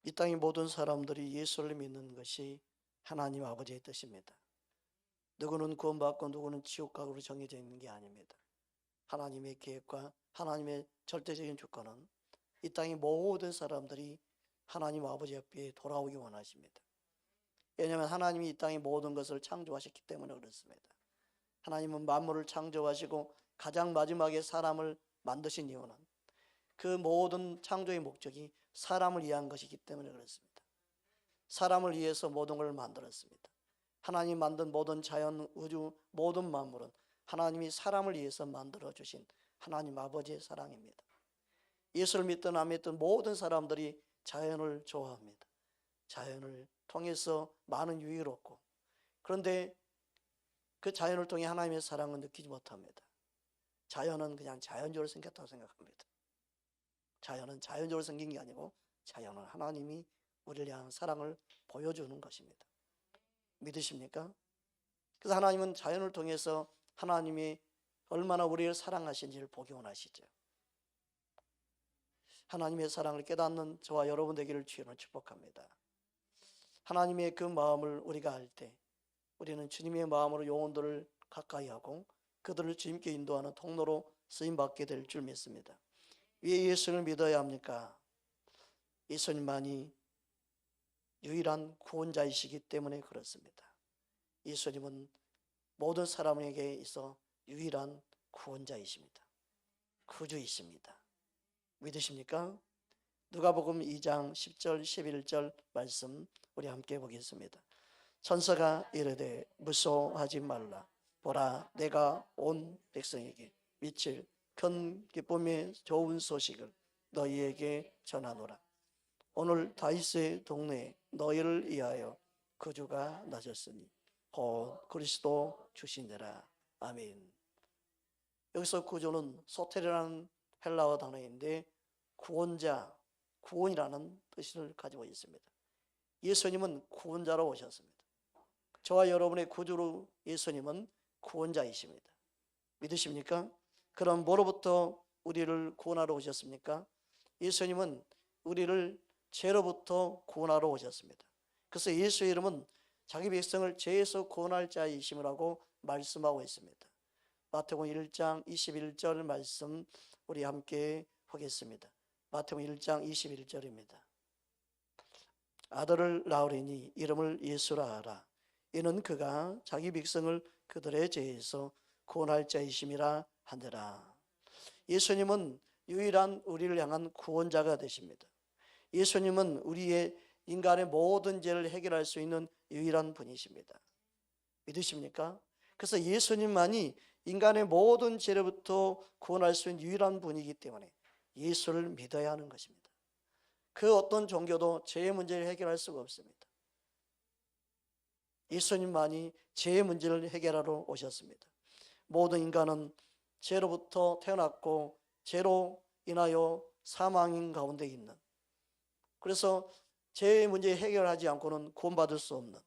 이 땅의 모든 사람들이 예수를 믿는 것이 하나님 아버지의 뜻입니다. 누구는 구원받고 누구는 지옥각으로 정해져 있는 게 아닙니다. 하나님의 계획과 하나님의 절대적인 주권은 이 땅의 모든 사람들이 하나님 아버지 앞에 돌아오기 원하십니다. 왜냐하면 하나님이 이 땅의 모든 것을 창조하셨기 때문에 그렇습니다. 하나님은 만물을 창조하시고 가장 마지막에 사람을 만드신 이유는 그 모든 창조의 목적이 사람을 위한 것이기 때문에 그렇습니다. 사람을 위해서 모든 걸 만들었습니다. 하나님 만든 모든 자연, 우주, 모든 만물은 하나님이 사람을 위해서 만들어주신 하나님 아버지의 사랑입니다. 예수를 믿든 안 믿든 모든 사람들이 자연을 좋아합니다. 자연을 통해서 많은 유익을 얻고, 그런데 그 자연을 통해 하나님의 사랑을 느끼지 못합니다. 자연은 그냥 자연적으로 생겼다고 생각합니다. 자연은 자연적으로 생긴 게 아니고 자연은 하나님이 우리를 향한 사랑을 보여주는 것입니다. 믿으십니까? 그래서 하나님은 자연을 통해서 하나님이 얼마나 우리를 사랑하신지를 보기 원하시죠. 하나님의 사랑을 깨닫는 저와 여러분 되기를 주님으로 축복합니다. 하나님의 그 마음을 우리가 알 때 우리는 주님의 마음으로 영혼들을 가까이 하고 그들을 주님께 인도하는 통로로 쓰임받게 될 줄 믿습니다. 왜 예수를 믿어야 합니까? 예수님만이 유일한 구원자이시기 때문에 그렇습니다. 예수님은 모든 사람에게 있어 유일한 구원자이십니다. 구주이십니다. 믿으십니까? 누가복음 2장 10절 11절 말씀 우리 함께 보겠습니다. 천사가 이르되 무서워하지 말라. 보라, 내가 온 백성에게 미칠 큰 기쁨의 좋은 소식을 너희에게 전하노라. 오늘 다윗의 동네에 너희를 위하여 구주가 나셨으니 곧 그리스도 주시니라. 아멘. 여기서 구주는 소테르라는 헬라어 단어인데 구원자, 구원이라는 뜻을 가지고 있습니다. 예수님은 구원자로 오셨습니다. 저와 여러분의 구주로 예수님은 구원자이십니다. 믿으십니까? 그럼 뭐로부터 우리를 구원하러 오셨습니까? 예수님은 우리를 죄로부터 구원하러 오셨습니다. 그래서 예수의 이름은 자기 백성을 죄에서 구원할 자이심이라고 말씀하고 있습니다. 마태복음 1장 21절 말씀 우리 함께 보겠습니다. 마태복음 1장 21절입니다. 아들을 낳으리니 이름을 예수라 하라. 이는 그가 자기 백성을 그들의 죄에서 구원할 자이심이라 하더라. 예수님은 유일한 우리를 향한 구원자가 되십니다. 예수님은 우리의 인간의 모든 죄를 해결할 수 있는 유일한 분이십니다. 믿으십니까? 그래서 예수님만이 인간의 모든 죄로부터 구원할 수 있는 유일한 분이기 때문에 예수를 믿어야 하는 것입니다. 그 어떤 종교도 죄의 문제를 해결할 수가 없습니다. 예수님만이 죄의 문제를 해결하러 오셨습니다. 모든 인간은 죄로부터 태어났고 죄로 인하여 사망인 가운데 있는, 그래서 죄의 문제 해결하지 않고는 구원받을 수 없는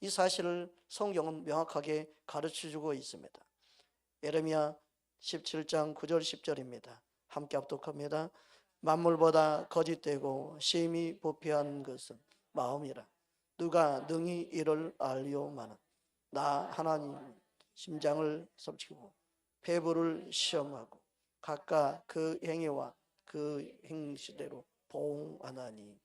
이 사실을 성경은 명확하게 가르쳐주고 있습니다. 예레미야 17장 9절 10절입니다. 함께 합독합니다. 만물보다 거짓되고 심히 부패한 것은 마음이라. 누가 능히 이를 알리오마는 나 하나님 심장을 섭치고 배부를 시험하고 각각 그 행위와 그 행시대로 보응하나니.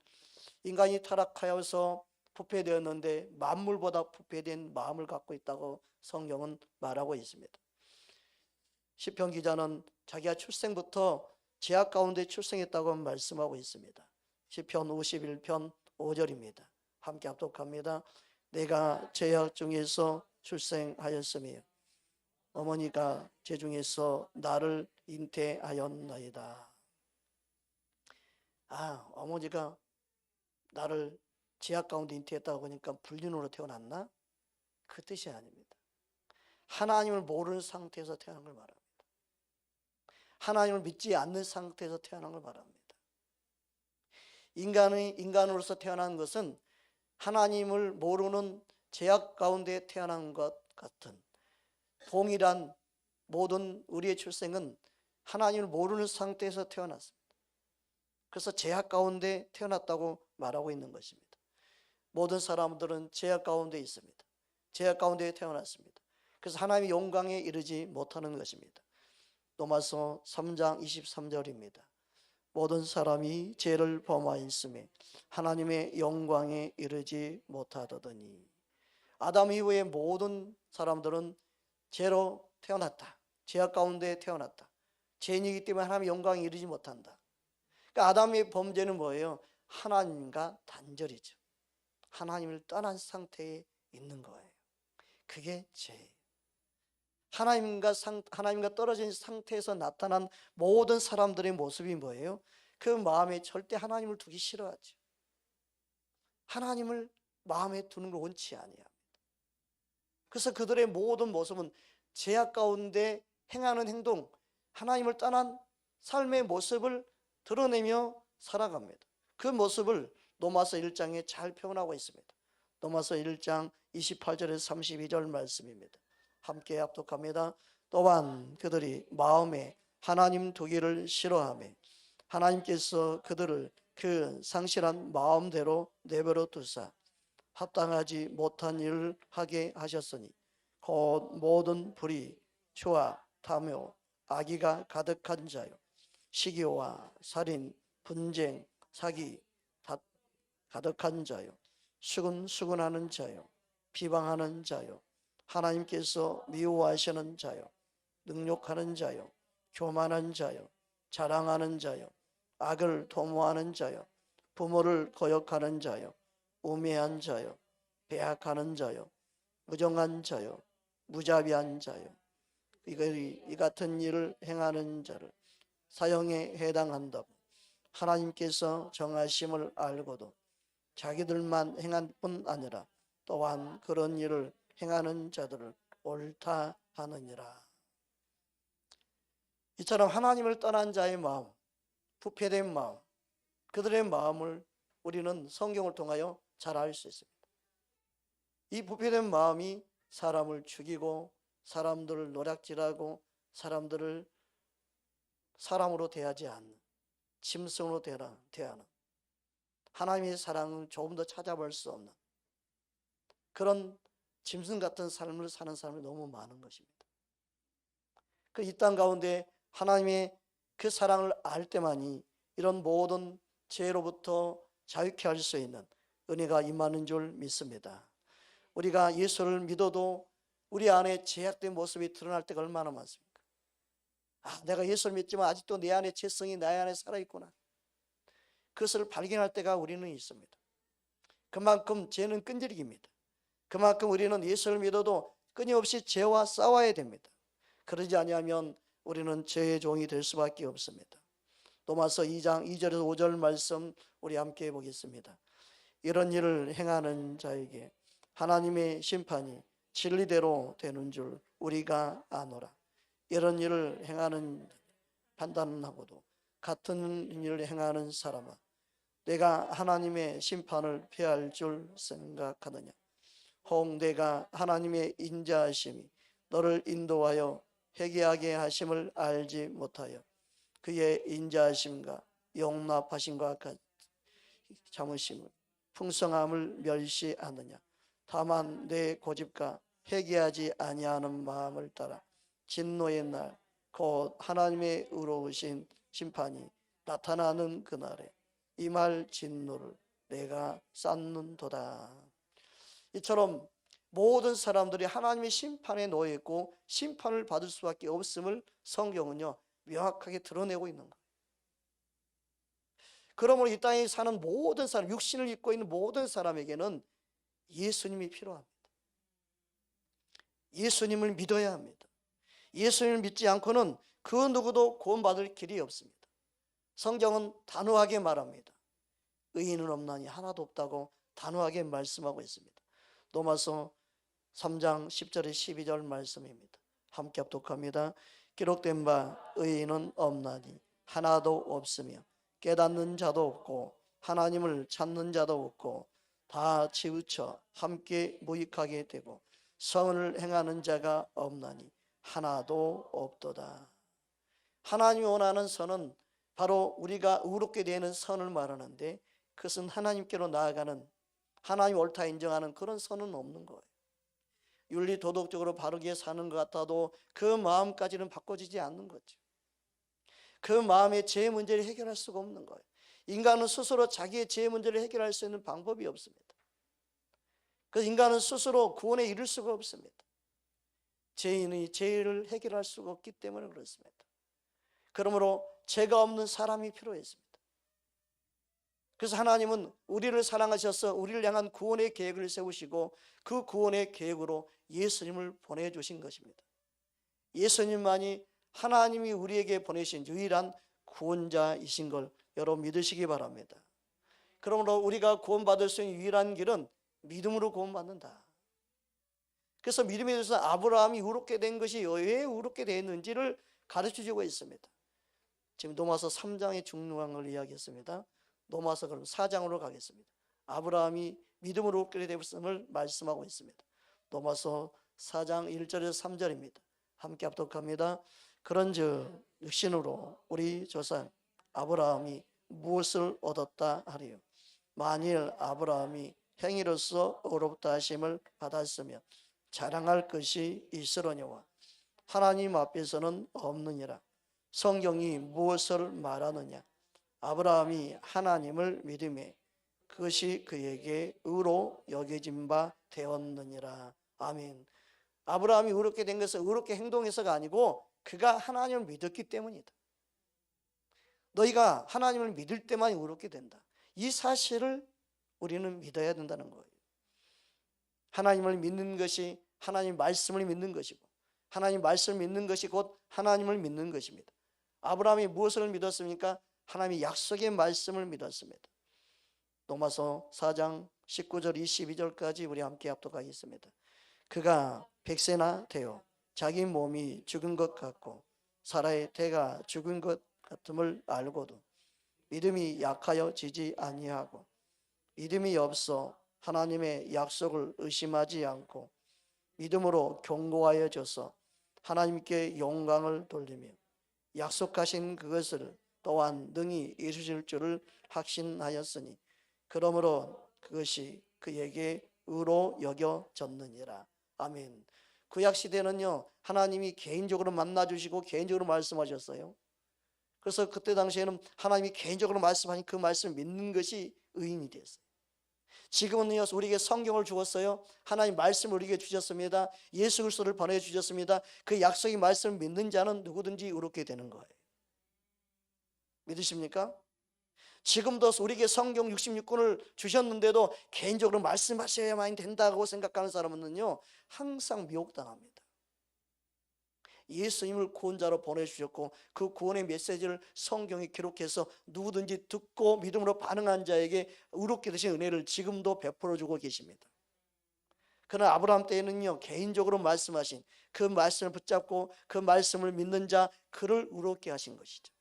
인간이 타락하여서 부패되었는데 만물보다 부패된 마음을 갖고 있다고 성경은 말하고 있습니다. 시편 기자는 자기가 출생부터 죄악 가운데 출생했다고 말씀하고 있습니다. 시편 51편 5절입니다. 함께 합독합니다. 내가 죄악 중에서 출생하였으며 어머니가 죄 중에서 나를 잉태하였나이다. 어머니가 나를 죄악 가운데 잉태했다고 하니까 불륜으로 태어났나? 그 뜻이 아닙니다. 하나님을 모르는 상태에서 태어난 걸 말합니다. 하나님을 믿지 않는 상태에서 태어난 걸 말합니다. 인간으로서 태어난 것은 하나님을 모르는 죄악 가운데 태어난 것 같은 동일한 모든 우리의 출생은 하나님을 모르는 상태에서 태어났습니다. 그래서 죄악 가운데 태어났다고 말하고 있는 것입니다. 모든 사람들은 죄악 가운데 있습니다. 죄악 가운데 태어났습니다. 그래서 하나님의 영광에 이르지 못하는 것입니다. 로마서 3장 23절입니다. 모든 사람이 죄를 범하였으며 하나님의 영광에 이르지 못하더니. 아담 이후의 모든 사람들은 죄로 태어났다. 죄악 가운데 태어났다. 죄인이기 때문에 하나님의 영광에 이르지 못한다. 그러니까 아담의 범죄는 뭐예요? 하나님과 단절이죠. 하나님을 떠난 상태에 있는 거예요. 그게 죄예요. 하나님과 떨어진 상태에서 나타난 모든 사람들의 모습이 뭐예요? 그 마음에 절대 하나님을 두기 싫어하죠. 하나님을 마음에 두는 걸 원치 아니합니다. 그래서 그들의 모든 모습은 죄악 가운데 행하는 행동, 하나님을 떠난 삶의 모습을 드러내며 살아갑니다. 그 모습을 로마서 1장에 잘 표현하고 있습니다. 로마서 1장 28절에서 32절 말씀입니다. 함께 합독합니다. 또한 그들이 마음에 하나님 두기를 싫어하며 하나님께서 그들을 그 상실한 마음대로 내버려 두사 합당하지 못한 일을 하게 하셨으니 곧 모든 불의, 휴와, 탐욕, 악의가 가득한 자요 시기와 살인, 분쟁, 사기 가득한 자요 수근수근하는 자요 비방하는 자요 하나님께서 미워하시는 자요 능욕하는 자요 교만한 자요 자랑하는 자요 악을 도모하는 자요 부모를 거역하는 자요 우매한 자요 배악하는 자요 무정한 자요 무자비한 자요 이 같은 일을 행하는 자를 사형에 해당한다고 하나님께서 정하심을 알고도 자기들만 행한 뿐 아니라 또한 그런 일을 행하는 자들을 옳다 하느니라. 이처럼 하나님을 떠난 자의 마음, 부패된 마음, 그들의 마음을 우리는 성경을 통하여 잘 알 수 있습니다. 이 부패된 마음이 사람을 죽이고 사람들을 노략질하고 사람들을 사람으로 대하지 않는 짐승으로 대하는 하나님의 사랑을 조금 더 찾아볼 수 없는 그런 짐승 같은 삶을 사는 사람이 너무 많은 것입니다. 그 이 땅 가운데 하나님의 그 사랑을 알 때만이 이런 모든 죄로부터 자유케 할 수 있는 은혜가 임하는 줄 믿습니다. 우리가 예수를 믿어도 우리 안에 죄악된 모습이 드러날 때가 얼마나 많습니까? 내가 예수를 믿지만 아직도 내 안에 죄성이 내 안에 살아있구나. 그것을 발견할 때가 우리는 있습니다. 그만큼 죄는 끈질깁니다. 그만큼 우리는 예수를 믿어도 끊임없이 죄와 싸워야 됩니다. 그러지 아니하면 우리는 죄의 종이 될 수밖에 없습니다. 로마서 2장 2절에서 5절 말씀 우리 함께 보겠습니다. 이런 일을 행하는 자에게 하나님의 심판이 진리대로 되는 줄 우리가 아노라. 이런 일을 행하는 판단하고도 같은 일을 행하는 사람은 내가 하나님의 심판을 피할 줄 생각하느냐. 혹 내가 하나님의 인자하심이 너를 인도하여 회개하게 하심을 알지 못하여 그의 인자하심과 용납하심과 같이 참으심을 풍성함을 멸시하느냐. 다만 내 고집과 회개하지 아니하는 마음을 따라 진노의 날 곧 하나님의 의로우신 심판이 나타나는 그날에 임할 진노를 내가 쌓는도다. 이처럼 모든 사람들이 하나님의 심판에 놓여 있고 심판을 받을 수밖에 없음을 성경은요 명확하게 드러내고 있는 거예요. 그러므로 이 땅에 사는 모든 사람, 육신을 입고 있는 모든 사람에게는 예수님이 필요합니다. 예수님을 믿어야 합니다. 예수님을 믿지 않고는 그 누구도 구원받을 길이 없습니다. 성경은 단호하게 말합니다. 의인은 없나니 하나도 없다고 단호하게 말씀하고 있습니다. 로마서 3장 10절에 12절 말씀입니다. 함께 합독합니다. 기록된 바 의인은 없나니 하나도 없으며 깨닫는 자도 없고 하나님을 찾는 자도 없고 다 치우쳐 함께 무익하게 되고 선을 행하는 자가 없나니 하나도 없도다. 하나님이 원하는 선은 바로 우리가 의롭게 되는 선을 말하는데, 그것은 하나님께로 나아가는, 하나님 옳다 인정하는 그런 선은 없는 거예요. 윤리 도덕적으로 바르게 사는 것 같아도 그 마음까지는 바꿔지지 않는 거죠. 그 마음의 죄 문제를 해결할 수가 없는 거예요. 인간은 스스로 자기의 죄 문제를 해결할 수 있는 방법이 없습니다. 그래서 인간은 스스로 구원에 이를 수가 없습니다. 죄인이 죄를 해결할 수가 없기 때문에 그렇습니다. 그러므로 죄가 없는 사람이 필요했습니다. 그래서 하나님은 우리를 사랑하셔서 우리를 향한 구원의 계획을 세우시고, 그 구원의 계획으로 예수님을 보내주신 것입니다. 예수님만이 하나님이 우리에게 보내신 유일한 구원자이신 걸 여러분 믿으시기 바랍니다. 그러므로 우리가 구원받을 수 있는 유일한 길은 믿음으로 구원받는다. 그래서 믿음에 대해서 아브라함이 의롭게 된 것이 왜 의롭게 되었는지를 가르쳐주고 있습니다. 지금 로마서 3장의 중요한 이야기했습니다. 로마서 그럼 4장으로 가겠습니다. 아브라함이 믿음으로 의롭게 되었음을 말씀하고 있습니다. 로마서 4장 1절에서 3절입니다. 함께 합독합니다. 그런즉 육신으로 우리 조상 아브라함이 무엇을 얻었다 하리요? 만일 아브라함이 행위로서 의롭다 하심을 받았으면 자랑할 것이 있으려니와 하나님 앞에서는 없느니라. 성경이 무엇을 말하느냐? 아브라함이 하나님을 믿음에 그것이 그에게 의로 여겨진 바 되었느니라. 아멘. 아브라함이 의롭게 된 것은 의롭게 행동해서가 아니고 그가 하나님을 믿었기 때문이다. 너희가 하나님을 믿을 때만 의롭게 된다. 이 사실을 우리는 믿어야 된다는 거예요. 하나님을 믿는 것이 하나님 말씀을 믿는 것이고, 하나님 말씀을 믿는 것이 곧 하나님을 믿는 것입니다. 아브라함이 무엇을 믿었습니까? 하나님의 약속의 말씀을 믿었습니다. 로마서 4장 19절 22절까지 우리 함께 합독하겠습니다. 그가 100세나 되어 자기 몸이 죽은 것 같고 사라의 태가 죽은 것 같음을 알고도 믿음이 약하여 지지 아니하고 믿음이 없어 하나님의 약속을 의심하지 않고 믿음으로 견고하여져서 하나님께 영광을 돌리며 약속하신 그것을 또한 능히 이루실 줄을 확신하였으니 그러므로 그것이 그에게 의로 여겨졌느니라. 아멘. 구약시대는요 하나님이 개인적으로 만나주시고 개인적으로 말씀하셨어요. 그래서 그때 당시에는 하나님이 개인적으로 말씀하신 그 말씀을 믿는 것이 의인이 됐어요. 지금은요 우리에게 성경을 주었어요. 하나님 말씀을 우리에게 주셨습니다. 예수 그리스도를 보내주셨습니다. 그 약속의 말씀을 믿는 자는 누구든지 의롭게 되는 거예요. 믿으십니까? 지금도 우리에게 성경 66권을 주셨는데도 개인적으로 말씀하셔야만 된다고 생각하는 사람은요 항상 미혹당합니다. 예수님을 구원자로 보내주셨고 그 구원의 메시지를 성경에 기록해서 누구든지 듣고 믿음으로 반응한 자에게 의롭게 되신 은혜를 지금도 베풀어주고 계십니다. 그러나 아브라함 때에는요 개인적으로 말씀하신 그 말씀을 붙잡고 그 말씀을 믿는 자 그를 의롭게 하신 것이죠.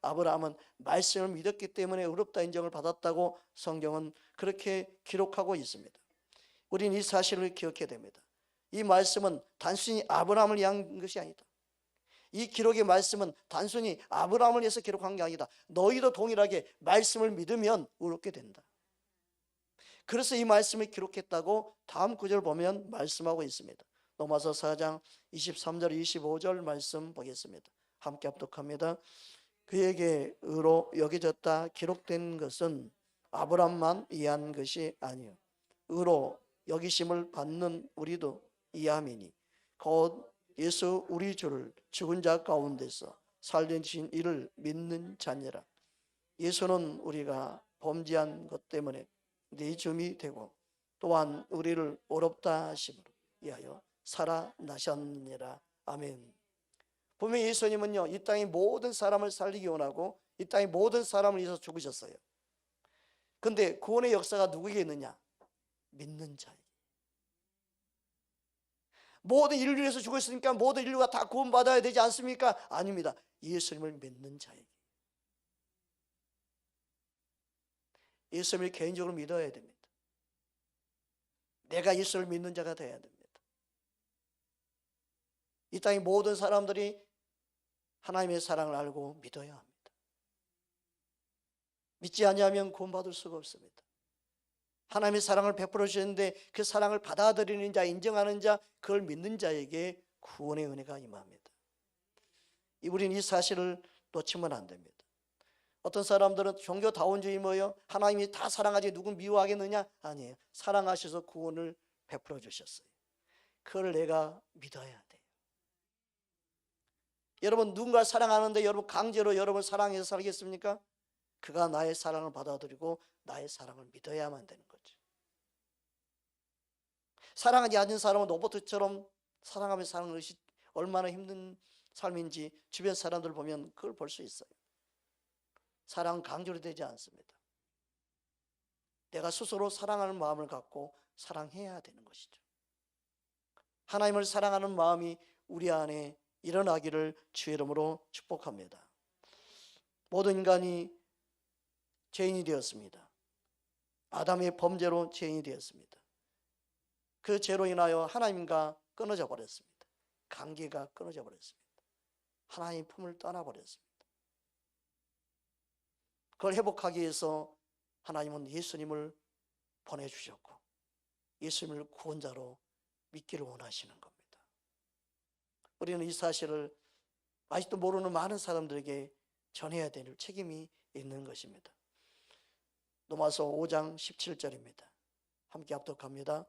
아브라함은 말씀을 믿었기 때문에 의롭다 인정을 받았다고 성경은 그렇게 기록하고 있습니다. 우리는 이 사실을 기억해야 됩니다. 이 말씀은 단순히 아브라함을 위한 것이 아니다. 이 기록의 말씀은 단순히 아브라함을 위해서 기록한 게 아니다. 너희도 동일하게 말씀을 믿으면 의롭게 된다. 그래서 이 말씀을 기록했다고 다음 구절을 보면 말씀하고 있습니다. 로마서 4장 23절 25절 말씀 보겠습니다. 함께 합독합니다. 그에게 의로 여겨졌다 기록된 것은 아브라함만 이해한 것이 아니요 의로 여기심을 받는 우리도 이함이니 곧 예수 우리 주를 죽은 자 가운데서 살리신 이를 믿는 자니라. 예수는 우리가 범죄한 것 때문에 네 줌이 되고 또한 우리를 의롭다 하심으로 위하여 살아나셨느니라. 아멘. 분명히 예수님은요 이 땅의 모든 사람을 살리기 원하고 이 땅의 모든 사람을 위해서 죽으셨어요. 그런데 구원의 역사가 누구에게 있느냐? 믿는 자에게. 모든 인류를 위해서 죽었으니까 모든 인류가 다 구원받아야 되지 않습니까? 아닙니다. 예수님을 믿는 자에게. 예수님을 개인적으로 믿어야 됩니다. 내가 예수를 믿는 자가 되어야 됩니다. 이 땅의 모든 사람들이 하나님의 사랑을 알고 믿어야 합니다. 믿지 아니하면 구원받을 수가 없습니다. 하나님의 사랑을 베풀어 주셨는데 그 사랑을 받아들이는 자, 인정하는 자, 그걸 믿는 자에게 구원의 은혜가 임합니다. 우리는 이 사실을 놓치면 안 됩니다. 어떤 사람들은 종교다원주의 뭐예요? 하나님이 다 사랑하지 누구 미워하겠느냐? 아니에요. 사랑하셔서 구원을 베풀어 주셨어요. 그걸 내가 믿어야 돼요. 여러분 누군가 사랑하는데 여러분 강제로 여러분 사랑해서 살겠습니까? 그가 나의 사랑을 받아들이고 나의 사랑을 믿어야만 되는 거죠. 사랑하지 않는 사람은 로봇처럼 사랑하며 사는 것이 얼마나 힘든 삶인지 주변 사람들 보면 그걸 볼 수 있어요. 사랑은 강제로 되지 않습니다. 내가 스스로 사랑하는 마음을 갖고 사랑해야 되는 것이죠. 하나님을 사랑하는 마음이 우리 안에 일어나기를 주의 이름으로 축복합니다. 모든 인간이 죄인이 되었습니다. 아담의 범죄로 죄인이 되었습니다. 그 죄로 인하여 하나님과 끊어져 버렸습니다. 관계가 끊어져 버렸습니다. 하나님의 품을 떠나버렸습니다. 그걸 회복하기 위해서 하나님은 예수님을 보내주셨고 예수님을 구원자로 믿기를 원하시는 겁니다. 우리는 이 사실을 아직도 모르는 많은 사람들에게 전해야 될 책임이 있는 것입니다. 로마서 5장 17절입니다. 함께 합독합니다.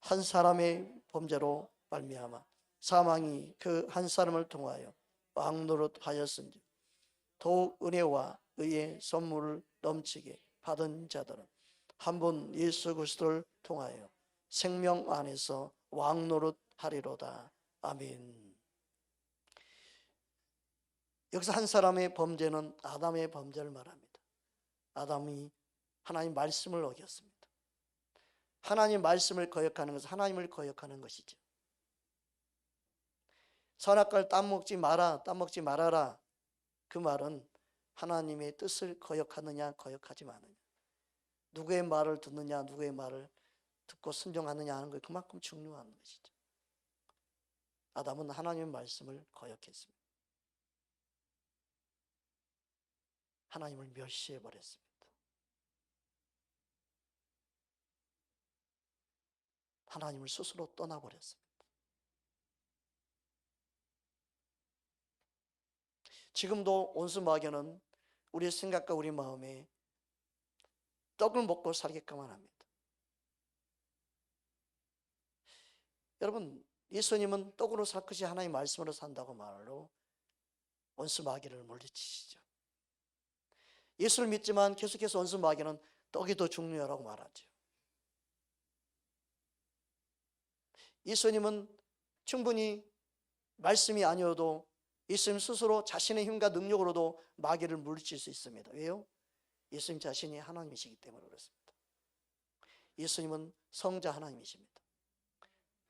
한 사람의 범죄로 말미암아 사망이 그 한 사람을 통하여 왕노릇하였은지 더욱 은혜와 의의 선물을 넘치게 받은 자들은 한 번 예수 그리스도를 통하여 생명 안에서 왕노릇하리로다. 아멘. 여기서 한 사람의 범죄는 아담의 범죄를 말합니다. 아담이 하나님 말씀을 어겼습니다. 하나님 말씀을 거역하는 것은 하나님을 거역하는 것이죠. 선악과를 따먹지 마라, 따먹지 말아라. 그 말은 하나님의 뜻을 거역하느냐 거역하지 마느냐, 누구의 말을 듣느냐 누구의 말을 듣고 순종하느냐 하는 게 그만큼 중요한 것이죠. 아담은 하나님의 말씀을 거역했습니다. 하나님을 멸시해버렸습니다. 하나님을 스스로 떠나버렸습니다. 지금도 온수마귀는 우리의 생각과 우리 마음에 떡을 먹고 살게끔만 합니다. 여러분, 예수님은 떡으로 살 것이 하나님의 말씀으로 산다고 말로 원수마귀를 물리치시죠. 예수를 믿지만 계속해서 원수마귀는 떡이 더 중요하다고 말하죠. 예수님은 충분히 말씀이 아니어도 예수님 스스로 자신의 힘과 능력으로도 마귀를 물리칠 수 있습니다. 왜요? 예수님 자신이 하나님이시기 때문에 그렇습니다. 예수님은 성자 하나님이십니다.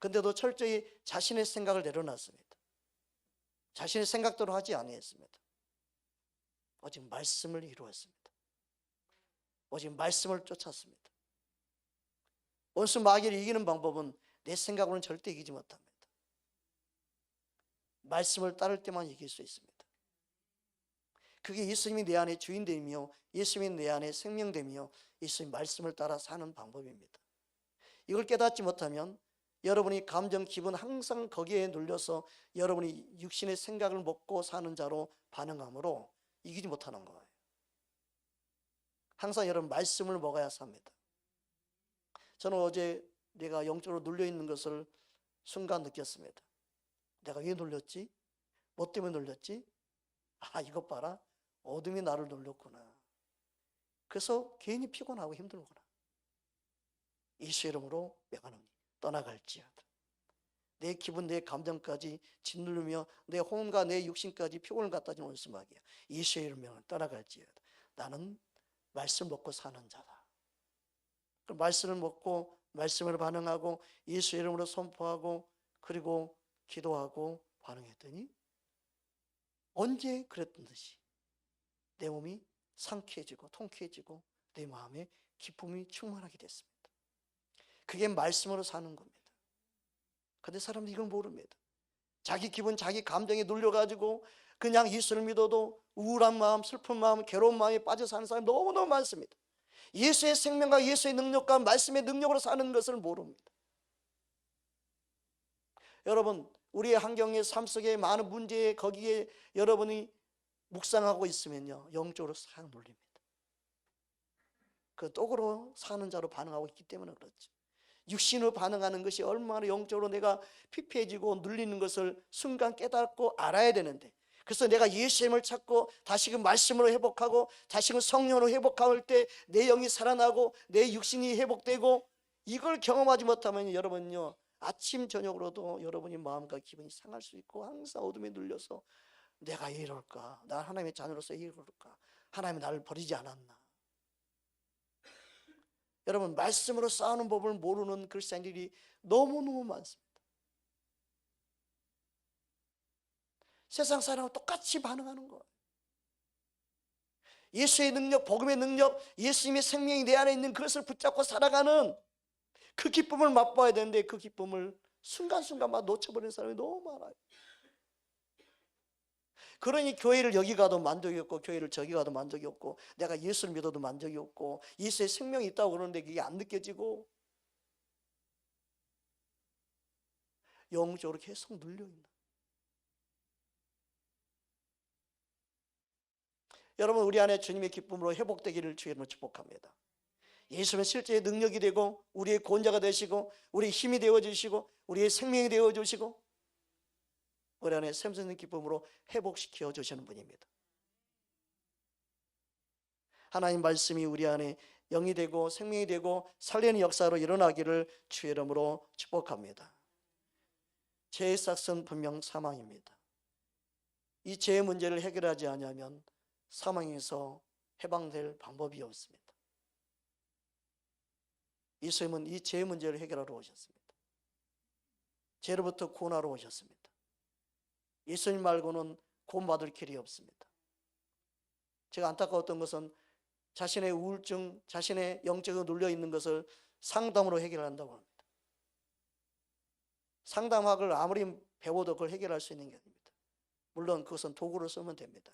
그런데도 철저히 자신의 생각을 내려놨습니다. 자신의 생각대로 하지 아니했습니다. 오직 말씀을 이루었습니다. 오직 말씀을 쫓았습니다. 원수 마귀를 이기는 방법은 내 생각으로는 절대 이기지 못합니다. 말씀을 따를 때만 이길 수 있습니다. 그게 예수님이 내 안에 주인됨이며 예수님이 내 안에 생명됨이며 예수님 말씀을 따라 사는 방법입니다. 이걸 깨닫지 못하면 여러분이 감정, 기분 항상 거기에 눌려서 여러분이 육신의 생각을 먹고 사는 자로 반응하므로 이기지 못하는 거예요. 항상 여러분 말씀을 먹어야 삽니다. 저는 어제 내가 영적으로 눌려있는 것을 순간 느꼈습니다. 내가 왜 눌렸지? 뭐 때문에 눌렸지? 아, 이것 봐라. 어둠이 나를 눌렸구나. 그래서 괜히 피곤하고 힘들구나. 예수 이름으로 명하노니 떠나갈지어다. 내 기분, 내 감정까지 짓누르며 내 혼과 내 육신까지 피곤을 갖다 주는 원수마귀야. 예수의 이름으로 떠나갈지어다. 나는 말씀 먹고 사는 자다. 그 말씀을 먹고 말씀을 반응하고 예수 이름으로 선포하고 그리고 기도하고 반응했더니 언제 그랬던 듯이 내 몸이 상쾌해지고 통쾌해지고 내 마음에 기쁨이 충만하게 됐습니다. 그게 말씀으로 사는 겁니다. 그런데 사람들이 이걸 모릅니다. 자기 기분, 자기 감정에 눌려가지고 그냥 예수를 믿어도 우울한 마음, 슬픈 마음, 괴로운 마음에 빠져 사는 사람이 너무너무 많습니다. 예수의 생명과 예수의 능력과 말씀의 능력으로 사는 것을 모릅니다. 여러분, 우리의 환경의 삶 속에 많은 문제에 거기에 여러분이 묵상하고 있으면요, 영적으로 싹 눌립니다. 그 똑으로 사는 자로 반응하고 있기 때문에 그렇죠. 육신으로 반응하는 것이 얼마나 영적으로 내가 피폐해지고 눌리는 것을 순간 깨닫고 알아야 되는데, 그래서 내가 예수의 힘을 찾고 다시금 말씀으로 회복하고 다시금 성령으로 회복할 때 내 영이 살아나고 내 육신이 회복되고, 이걸 경험하지 못하면 여러분요, 아침 저녁으로도 여러분이 마음과 기분이 상할 수 있고 항상 어둠에 눌려서 내가 왜 이럴까, 나 하나님의 자녀로서 왜 이럴까, 하나님이 나를 버리지 않았나. 여러분, 말씀으로 싸우는 법을 모르는 그리스도인들이 너무너무 많습니다. 세상 사람과 똑같이 반응하는 거예요. 예수의 능력, 복음의 능력, 예수님의 생명이 내 안에 있는 그것을 붙잡고 살아가는 그 기쁨을 맛봐야 되는데, 그 기쁨을 순간순간만 놓쳐버리는 사람이 너무 많아요. 그러니 교회를 여기 가도 만족이 없고 교회를 저기 가도 만족이 없고, 내가 예수를 믿어도 만족이 없고, 예수의 생명이 있다고 그러는데 그게 안 느껴지고, 영적으로 계속 눌려있는. 여러분, 우리 안에 주님의 기쁨으로 회복되기를 주님으로 축복합니다. 예수는 실제 능력이 되고 우리의 구원자가 되시고 우리의 힘이 되어주시고 우리의 생명이 되어주시고 우리 안에 샘솟는 기쁨으로 회복시켜 주시는 분입니다. 하나님 말씀이 우리 안에 영이 되고 생명이 되고 살리는 역사로 일어나기를 주의 이름으로 축복합니다. 죄의 싹은 분명 사망입니다. 이 죄의 문제를 해결하지 않으면 사망에서 해방될 방법이 없습니다. 예수님은 이 죄의 문제를 해결하러 오셨습니다. 죄로부터 구원하러 오셨습니다. 예수님 말고는 구원받을 길이 없습니다. 제가 안타까웠던 것은 자신의 우울증, 자신의 영적으로 눌려있는 것을 상담으로 해결한다고 합니다. 상담학을 아무리 배워도 그걸 해결할 수 있는 게 아닙니다. 물론 그것은 도구로 쓰면 됩니다.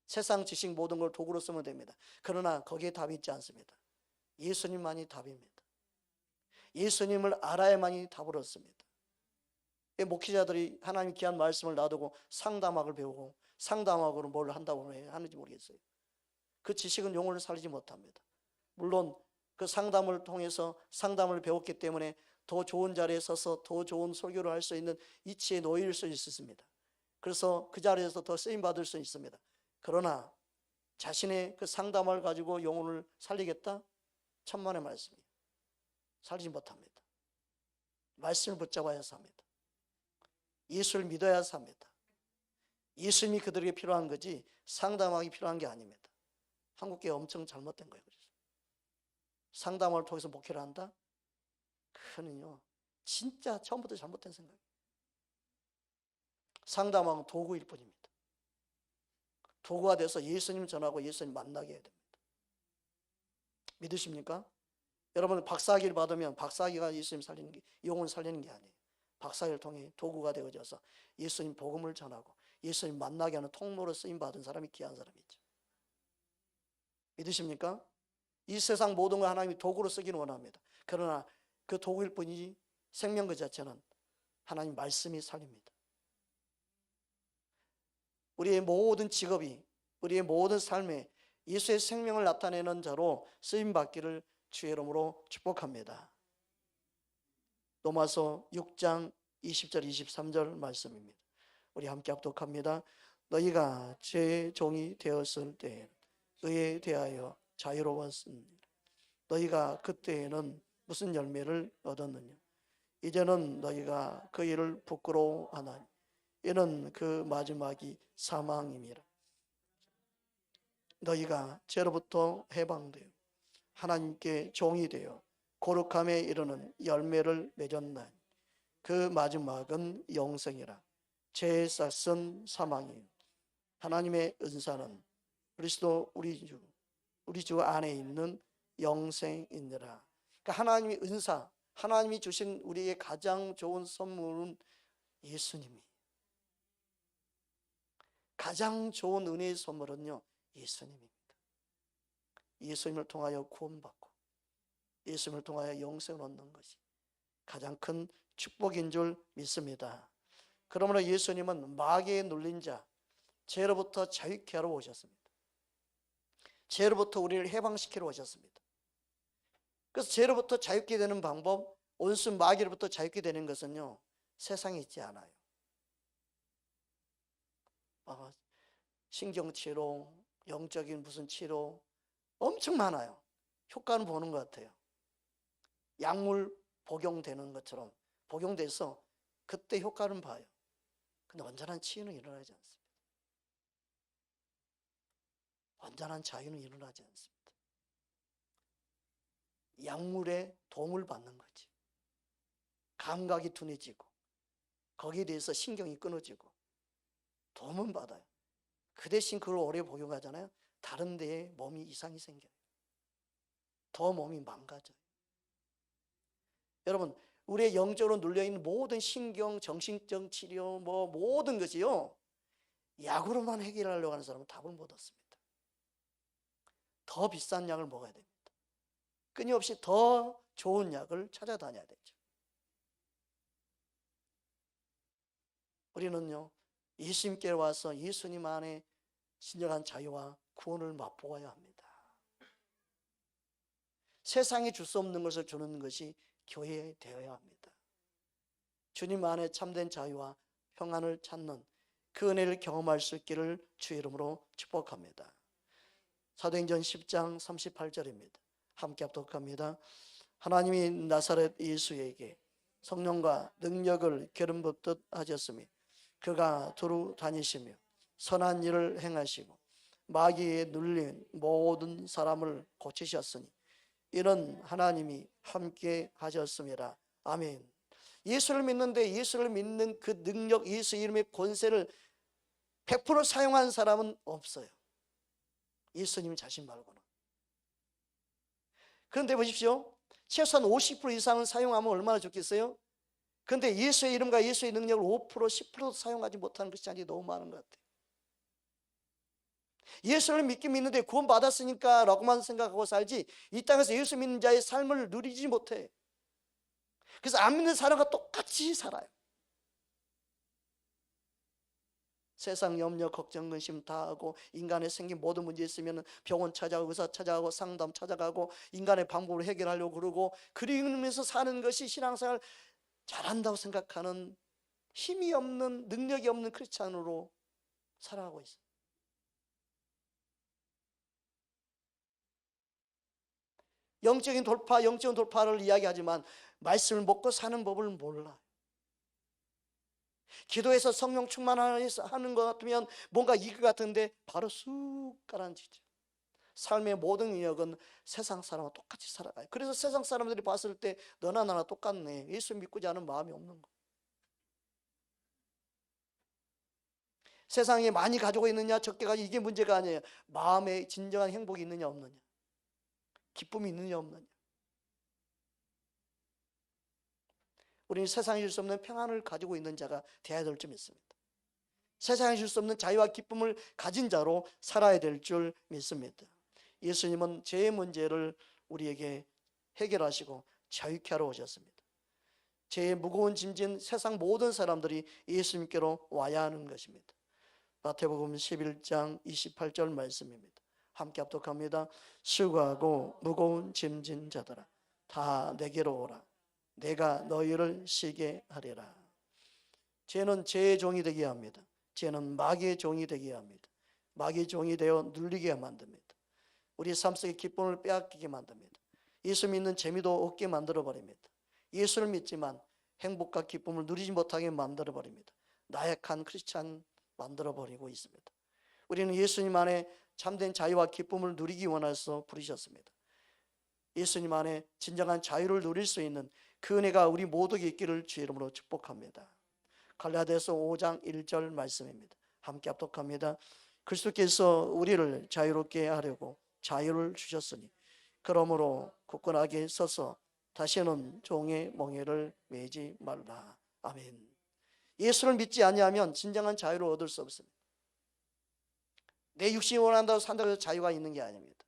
세상 지식 모든 걸 도구로 쓰면 됩니다. 그러나 거기에 답이 있지 않습니다. 예수님만이 답입니다. 예수님을 알아야만이 답을 얻습니다. 목회자들이 하나님 귀한 말씀을 놔두고 상담학을 배우고 상담학으로 뭘 한다고 하는지 모르겠어요. 그 지식은 영혼을 살리지 못합니다. 물론 그 상담을 통해서 상담을 배웠기 때문에 더 좋은 자리에 서서 더 좋은 설교를 할 수 있는 이치에 놓일 수 있습니다. 그래서 그 자리에서 더 쓰임받을 수 있습니다. 그러나 자신의 그 상담을 가지고 영혼을 살리겠다? 천만의 말씀이에요. 살리지 못합니다. 말씀을 붙잡아야 삽니다. 예수를 믿어야 삽니다. 예수님이 그들에게 필요한 거지 상담하기 필요한 게 아닙니다. 한국교회 엄청 잘못된 거예요. 그래서 상담을 통해서 목회를 한다? 그거는요 진짜 처음부터 잘못된 생각이에요. 상담은 도구일 뿐입니다. 도구가 돼서 예수님 전하고 예수님 만나게 해야 됩니다. 믿으십니까? 여러분, 박사학위를 받으면 박사학위가 예수님 살리는 게, 영혼 살리는 게 아니에요. 박사학위를 통해 도구가 되어져서 예수님 복음을 전하고 예수님 만나게 하는 통로로 쓰임받은 사람이 귀한 사람이죠. 믿으십니까? 이 세상 모든 걸 하나님이 도구로 쓰기는 원합니다. 그러나 그 도구일 뿐이지 생명 그 자체는 하나님 말씀이 살립니다. 우리의 모든 직업이, 우리의 모든 삶에 예수의 생명을 나타내는 자로 쓰임받기를 주의 이름으로 축복합니다. 로마서 6장 20절 23절 말씀입니다. 우리 함께 합독합니다. 너희가 죄의 종이 되었을 때 의에 대하여 자유로웠으니 너희가 그때에는 무슨 열매를 얻었느냐? 이제는 너희가 그 일을 부끄러워하나니 이는 그 마지막이 사망임이라. 너희가 죄로부터 해방되어 하나님께 종이 되어 거룩함에 이르는 열매를 맺었나니 그 마지막은 영생이라. 죄의 싹은 사망이요 하나님의 은사는 그리스도 우리 주 안에 있는 영생이니라. 그러니까 하나님의 은사, 하나님이 주신 우리의 가장 좋은 선물은 예수님이. 가장 좋은 은혜의 선물은요, 예수님입니다. 예수님을 통하여 구원받고 예수님을 통하여 영생을 얻는 것이 가장 큰 축복인 줄 믿습니다. 그러므로 예수님은 마귀에 눌린 자, 죄로부터 자유케 하러 오셨습니다. 죄로부터 우리를 해방시키러 오셨습니다. 그래서 죄로부터 자유케 되는 방법, 온수 마귀로부터 자유케 되는 것은요, 세상에 있지 않아요. 신경치료, 영적인 무슨 치료 엄청 많아요. 효과는 보는 것 같아요. 약물 복용되는 것처럼 복용돼서 그때 효과는 봐요. 근데 완전한 치유는 일어나지 않습니다. 완전한 자유는 일어나지 않습니다. 약물에 도움을 받는 거지. 감각이 둔해지고 거기에 대해서 신경이 끊어지고 도움은 받아요. 그 대신 그걸 오래 복용하잖아요. 다른 데에 몸이 이상이 생겨요. 더 몸이 망가져요. 여러분, 우리의 영적으로 눌려있는 모든 신경, 정신적 치료, 모든 것이요, 약으로만 해결하려고 하는 사람은 답을 못 얻습니다. 더 비싼 약을 먹어야 됩니다. 끊임없이 더 좋은 약을 찾아다녀야 되죠. 우리는요, 예수님께 와서 예수님 안에 진정한 자유와 구원을 맛보아야 합니다. 세상에 줄 수 없는 것을 주는 것이 교회 되어야 합니다. 주님 안에 참된 자유와 평안을 찾는 그 은혜를 경험할 수 있기를 주의 이름으로 축복합니다. 사도행전 10장 38절입니다. 함께 합독합니다. 하나님이 나사렛 예수에게 성령과 능력을 기름 붓듯 하셨으니 그가 두루 다니시며 선한 일을 행하시고 마귀에 눌린 모든 사람을 고치셨으니 이는 하나님이 함께 하셨습니다. 아멘. 예수를 믿는데 예수를 믿는 그 능력, 예수 이름의 권세를 100% 사용한 사람은 없어요. 예수님 자신 말고는. 그런데 보십시오. 최소한 50% 이상은 사용하면 얼마나 좋겠어요? 그런데 예수의 이름과 예수의 능력을 5%, 10%도 사용하지 못하는 크리스찬이 너무 많은 것 같아요. 예수를 믿긴 믿는데 구원 받았으니까 라고만 생각하고 살지 이 땅에서 예수 믿는 자의 삶을 누리지 못해. 그래서 안 믿는 사람과 똑같이 살아요. 세상 염려, 걱정, 근심 다 하고 인간에 생긴 모든 문제 있으면 병원 찾아가고 의사 찾아가고 상담 찾아가고 인간의 방법으로 해결하려고 그러고 그러면서 사는 것이 신앙생활 잘한다고 생각하는 힘이 없는, 능력이 없는 크리스찬으로 살아가고 있어요. 영적인 돌파, 영적인 돌파를 이야기하지만 말씀을 먹고 사는 법을 몰라요. 기도해서 성령 충만하는 것 같으면 뭔가 이길 것 같은데 바로 쑥 가라앉히죠. 삶의 모든 영역은 세상 사람과 똑같이 살아가요. 그래서 세상 사람들이 봤을 때 너나 나나 똑같네. 예수 믿고자 하는 마음이 없는 거. 세상에 많이 가지고 있느냐 적게 가지고 이게 문제가 아니에요. 마음에 진정한 행복이 있느냐 없느냐, 기쁨이 있느냐 없느냐. 우리는 세상에 줄 수 없는 평안을 가지고 있는 자가 되어야 될 줄 믿습니다. 세상에 줄 수 없는 자유와 기쁨을 가진 자로 살아야 될 줄 믿습니다. 예수님은 죄의 문제를 우리에게 해결하시고 자유케 하러 오셨습니다. 죄의 무거운 짐진 세상 모든 사람들이 예수님께로 와야 하는 것입니다. 마태복음 11장 28절 말씀입니다. 함께 합독합니다. 수고하고 무거운 짐진 자들아 다 내게로 오라. 내가 너희를 쉬게 하리라. 죄는 죄의 종이 되게 합니다. 죄는 마귀의 종이 되게 합니다. 마귀의 종이 되어 눌리게 만듭니다. 우리 삶 속의 기쁨을 빼앗기게 만듭니다. 예수 믿는 재미도 없게 만들어버립니다. 예수를 믿지만 행복과 기쁨을 누리지 못하게 만들어버립니다. 나약한 크리스찬 만들어버리고 있습니다. 우리는 예수님 안에 참된 자유와 기쁨을 누리기 원해서 부르셨습니다. 예수님 안에 진정한 자유를 누릴 수 있는 그 은혜가 우리 모두에게 있기를 주의 이름으로 축복합니다. 갈라디아서 5장 1절 말씀입니다. 함께 합독합니다. 그리스도께서 우리를 자유롭게 하려고 자유를 주셨으니 그러므로 굳건하게 서서 다시는 종의 멍에를 매지 말라. 아멘. 예수를 믿지 아니하면 진정한 자유를 얻을 수 없습니다. 내 육신이 원한다고 산다고 해서 자유가 있는 게 아닙니다.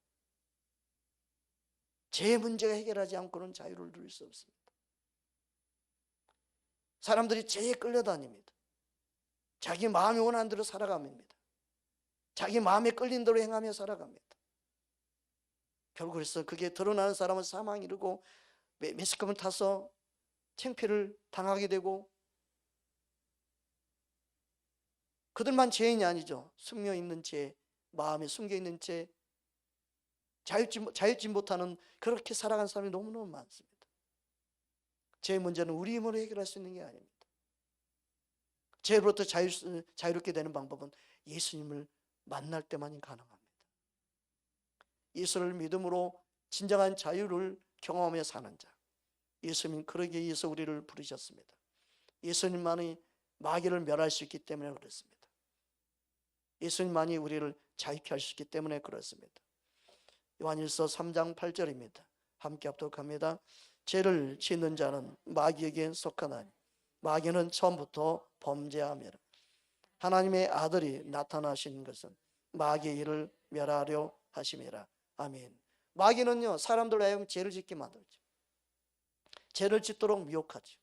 제 문제가 해결하지 않고는 자유를 누릴 수 없습니다. 사람들이 죄에 끌려다닙니다. 자기 마음이 원하는 대로 살아갑니다. 자기 마음에 끌린 대로 행하며 살아갑니다. 결국 그래서 그게 드러나는 사람은 사망에 이르고 매스컴을 타서 창피를 당하게 되고, 그들만 죄인이 아니죠. 숨겨 있는 죄, 마음에 숨겨 있는 죄, 자유지 못하는 그렇게 살아가는 사람이 너무너무 많습니다. 죄 문제는 우리 힘으로 해결할 수 있는 게 아닙니다. 죄로부터 자유롭게 되는 방법은 예수님을 만날 때만이 가능합니다. 예수를 믿음으로 진정한 자유를 경험하며 사는 자, 예수님 그러기 위해서 우리를 부르셨습니다. 예수님만이 마귀를 멸할 수 있기 때문에 그렇습니다. 예수님만이 우리를 자유케 할 수 있기 때문에 그렇습니다. 요한일서 3장 8절입니다. 함께 합독합니다. 죄를 짓는 자는 마귀에게 속하나니 마귀는 처음부터 범죄함이라. 하나님의 아들이 나타나신 것은 마귀의 일을 멸하려 하심이라. 아멘. 마귀는요, 사람들로 하여금 죄를 짓게 만들죠. 죄를 짓도록 미혹하죠.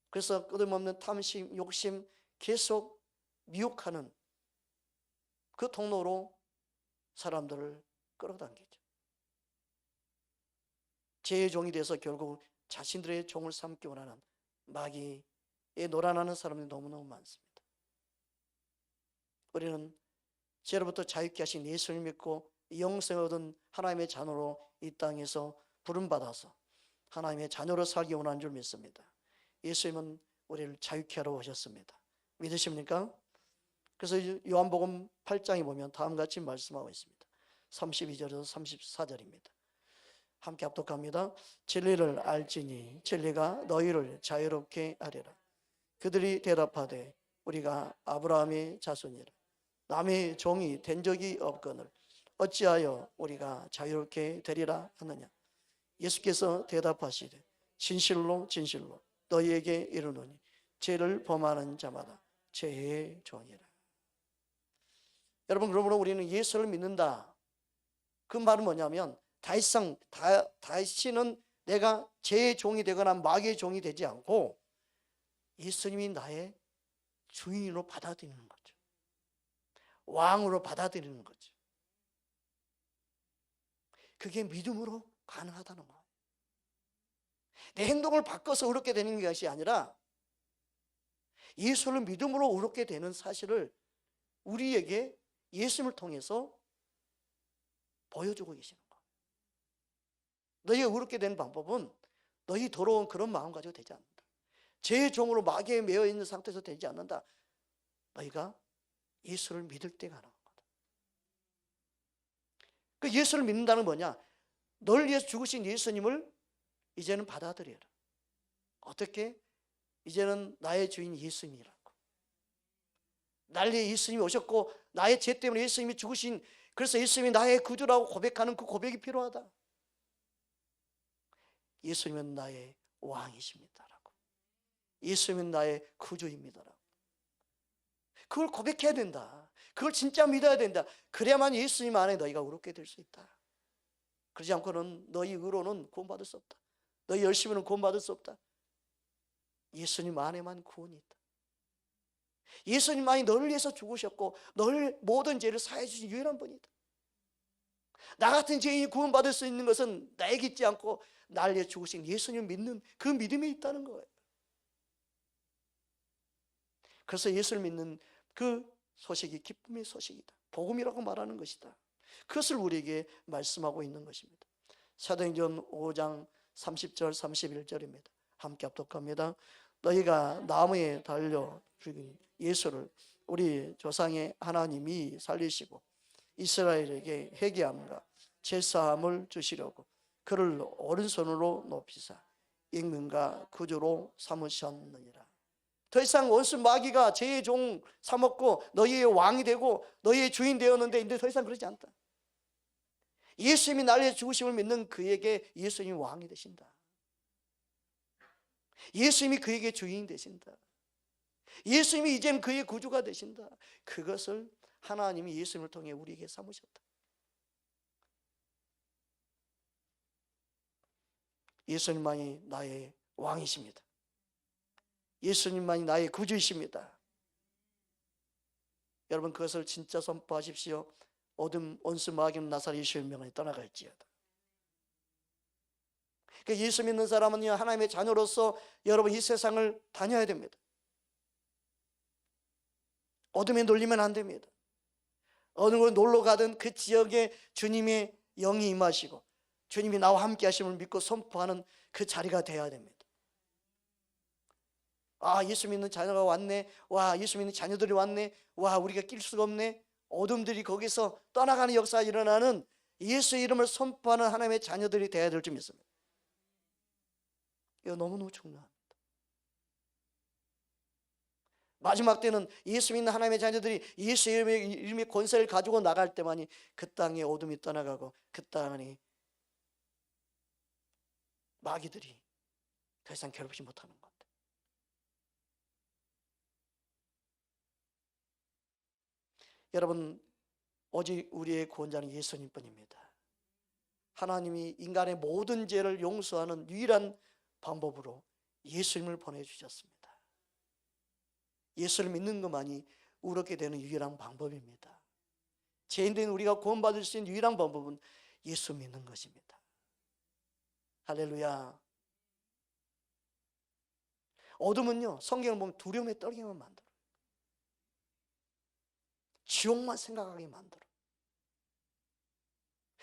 그래서 끊임없는 탐심, 욕심 계속 미혹하는 그 통로로 사람들을 끌어당기죠. 죄의 종이 돼서 결국 자신들의 종을 삼기 원하는 마귀에 놀아나는 사람들이 너무너무 많습니다. 우리는 죄로부터 자유케 하신 예수를 믿고 영생을 얻은 하나님의 자녀로 이 땅에서 부름받아서 하나님의 자녀로 살기 원하는 줄 믿습니다. 예수님은 우리를 자유케 하러 오셨습니다. 믿으십니까? 그래서 요한복음 8장에 보면 다음과 같이 말씀하고 있습니다. 32절에서 34절입니다. 함께 합독합니다. 진리를 알지니 진리가 너희를 자유롭게 하리라. 그들이 대답하되 우리가 아브라함의 자손이라. 남의 종이 된 적이 없거늘 어찌하여 우리가 자유롭게 되리라 하느냐. 예수께서 대답하시되 진실로 진실로 너희에게 이르노니 죄를 범하는 자마다 죄의 종이라. 여러분, 그러므로 우리는 예수를 믿는다. 그 말은 뭐냐면 다시는 내가 죄의 종이 되거나 마귀의 종이 되지 않고 예수님이 나의 주인으로 받아들이는 거죠. 왕으로 받아들이는 거죠. 그게 믿음으로 가능하다는 거예요. 내 행동을 바꿔서 의롭게 되는 것이 아니라 예수를 믿음으로 의롭게 되는 사실을 우리에게 예수님을 통해서 보여주고 계시는 거예요. 너희가 의롭게 되는 방법은 너희 더러운 그런 마음 가지고 되지 않는다. 죄의 종으로 마귀에 매여 있는 상태에서 되지 않는다. 너희가 예수를 믿을 때 가능한 거다. 그 예수를 믿는다는 뭐냐? 널 위해서 죽으신 예수님을 이제는 받아들여라. 어떻게? 이제는 나의 주인 예수님이라고. 날 위해 예수님이 오셨고 나의 죄 때문에 예수님이 죽으신, 그래서 예수님이 나의 구주라고 고백하는 그 고백이 필요하다. 예수님은 나의 왕이십니다라고. 예수님은 나의 구주입니다라고. 그걸 고백해야 된다. 그걸 진짜 믿어야 된다. 그래야만 예수님 안에 너희가 의롭게 될 수 있다. 그러지 않고는 너희 의로는 구원받을 수 없다. 너희 열심히는 구원받을 수 없다. 예수님 안에만 구원이 있다. 예수님만이 너를 위해서 죽으셨고 너를 모든 죄를 사해 주신 유일한 분이다. 나 같은 죄인이 구원받을 수 있는 것은 나에게 있지 않고 나를 위해 죽으신 예수님을 믿는 그 믿음이 있다는 거예요. 그래서 예수를 믿는 그 소식이 기쁨의 소식이다. 복음이라고 말하는 것이다. 그것을 우리에게 말씀하고 있는 것입니다. 사도행전 5장 30절 31절입니다. 함께 합독합니다. 너희가 나무에 달려 죽인 예수를 우리 조상의 하나님이 살리시고 이스라엘에게 회개함과 제사함을 주시려고 그를 오른손으로 높이사 임금과 구주로 삼으셨느니라. 더 이상 원수 마귀가 죄의 종 삼았고 너희의 왕이 되고 너희의 주인 되었는데 이제 더 이상 그러지 않다. 예수님이 나를 죽으심을 믿는 그에게 예수님이 왕이 되신다. 예수님이 그에게 주인이 되신다. 예수님이 이제는 그의 구주가 되신다. 그것을 하나님이 예수님을 통해 우리에게 삼으셨다. 예수님만이 나의 왕이십니다. 예수님만이 나의 구주이십니다. 여러분, 그것을 진짜 선포하십시오. 어둠 원수 마귀는 나사렛 예수의 명에 떠나갈지어다. 그러니까 예수 믿는 사람은요, 하나님의 자녀로서 여러분 이 세상을 다녀야 됩니다. 어둠에 놀리면 안 됩니다. 어느 곳 놀러 가든 그 지역에 주님의 영이 임하시고 주님이 나와 함께 하심을 믿고 선포하는 그 자리가 되어야 됩니다. 아, 예수 믿는 자녀가 왔네. 와, 예수 믿는 자녀들이 왔네. 와, 우리가 낄 수가 없네. 어둠들이 거기서 떠나가는 역사가 일어나는 예수의 이름을 선포하는 하나님의 자녀들이 되어야 될 줄 믿습니다. 이거 너무너무 중요합니다. 마지막 때는 예수 믿는 하나님의 자녀들이 예수의 이름의 권세를 가지고 나갈 때만이 그 땅에 어둠이 떠나가고 그 땅에 마귀들이 더 이상 괴롭히지 못하는 것. 여러분, 오직 우리의 구원자는 예수님뿐입니다. 하나님이 인간의 모든 죄를 용서하는 유일한 방법으로 예수님을 보내주셨습니다. 예수를 믿는 것만이 우렇게 되는 유일한 방법입니다. 죄인된 우리가 구원받을 수 있는 유일한 방법은 예수 믿는 것입니다. 할렐루야. 어둠은요, 성경을 보면 두려움에 떨게만 만들어요. 지옥만 생각하게 만들어.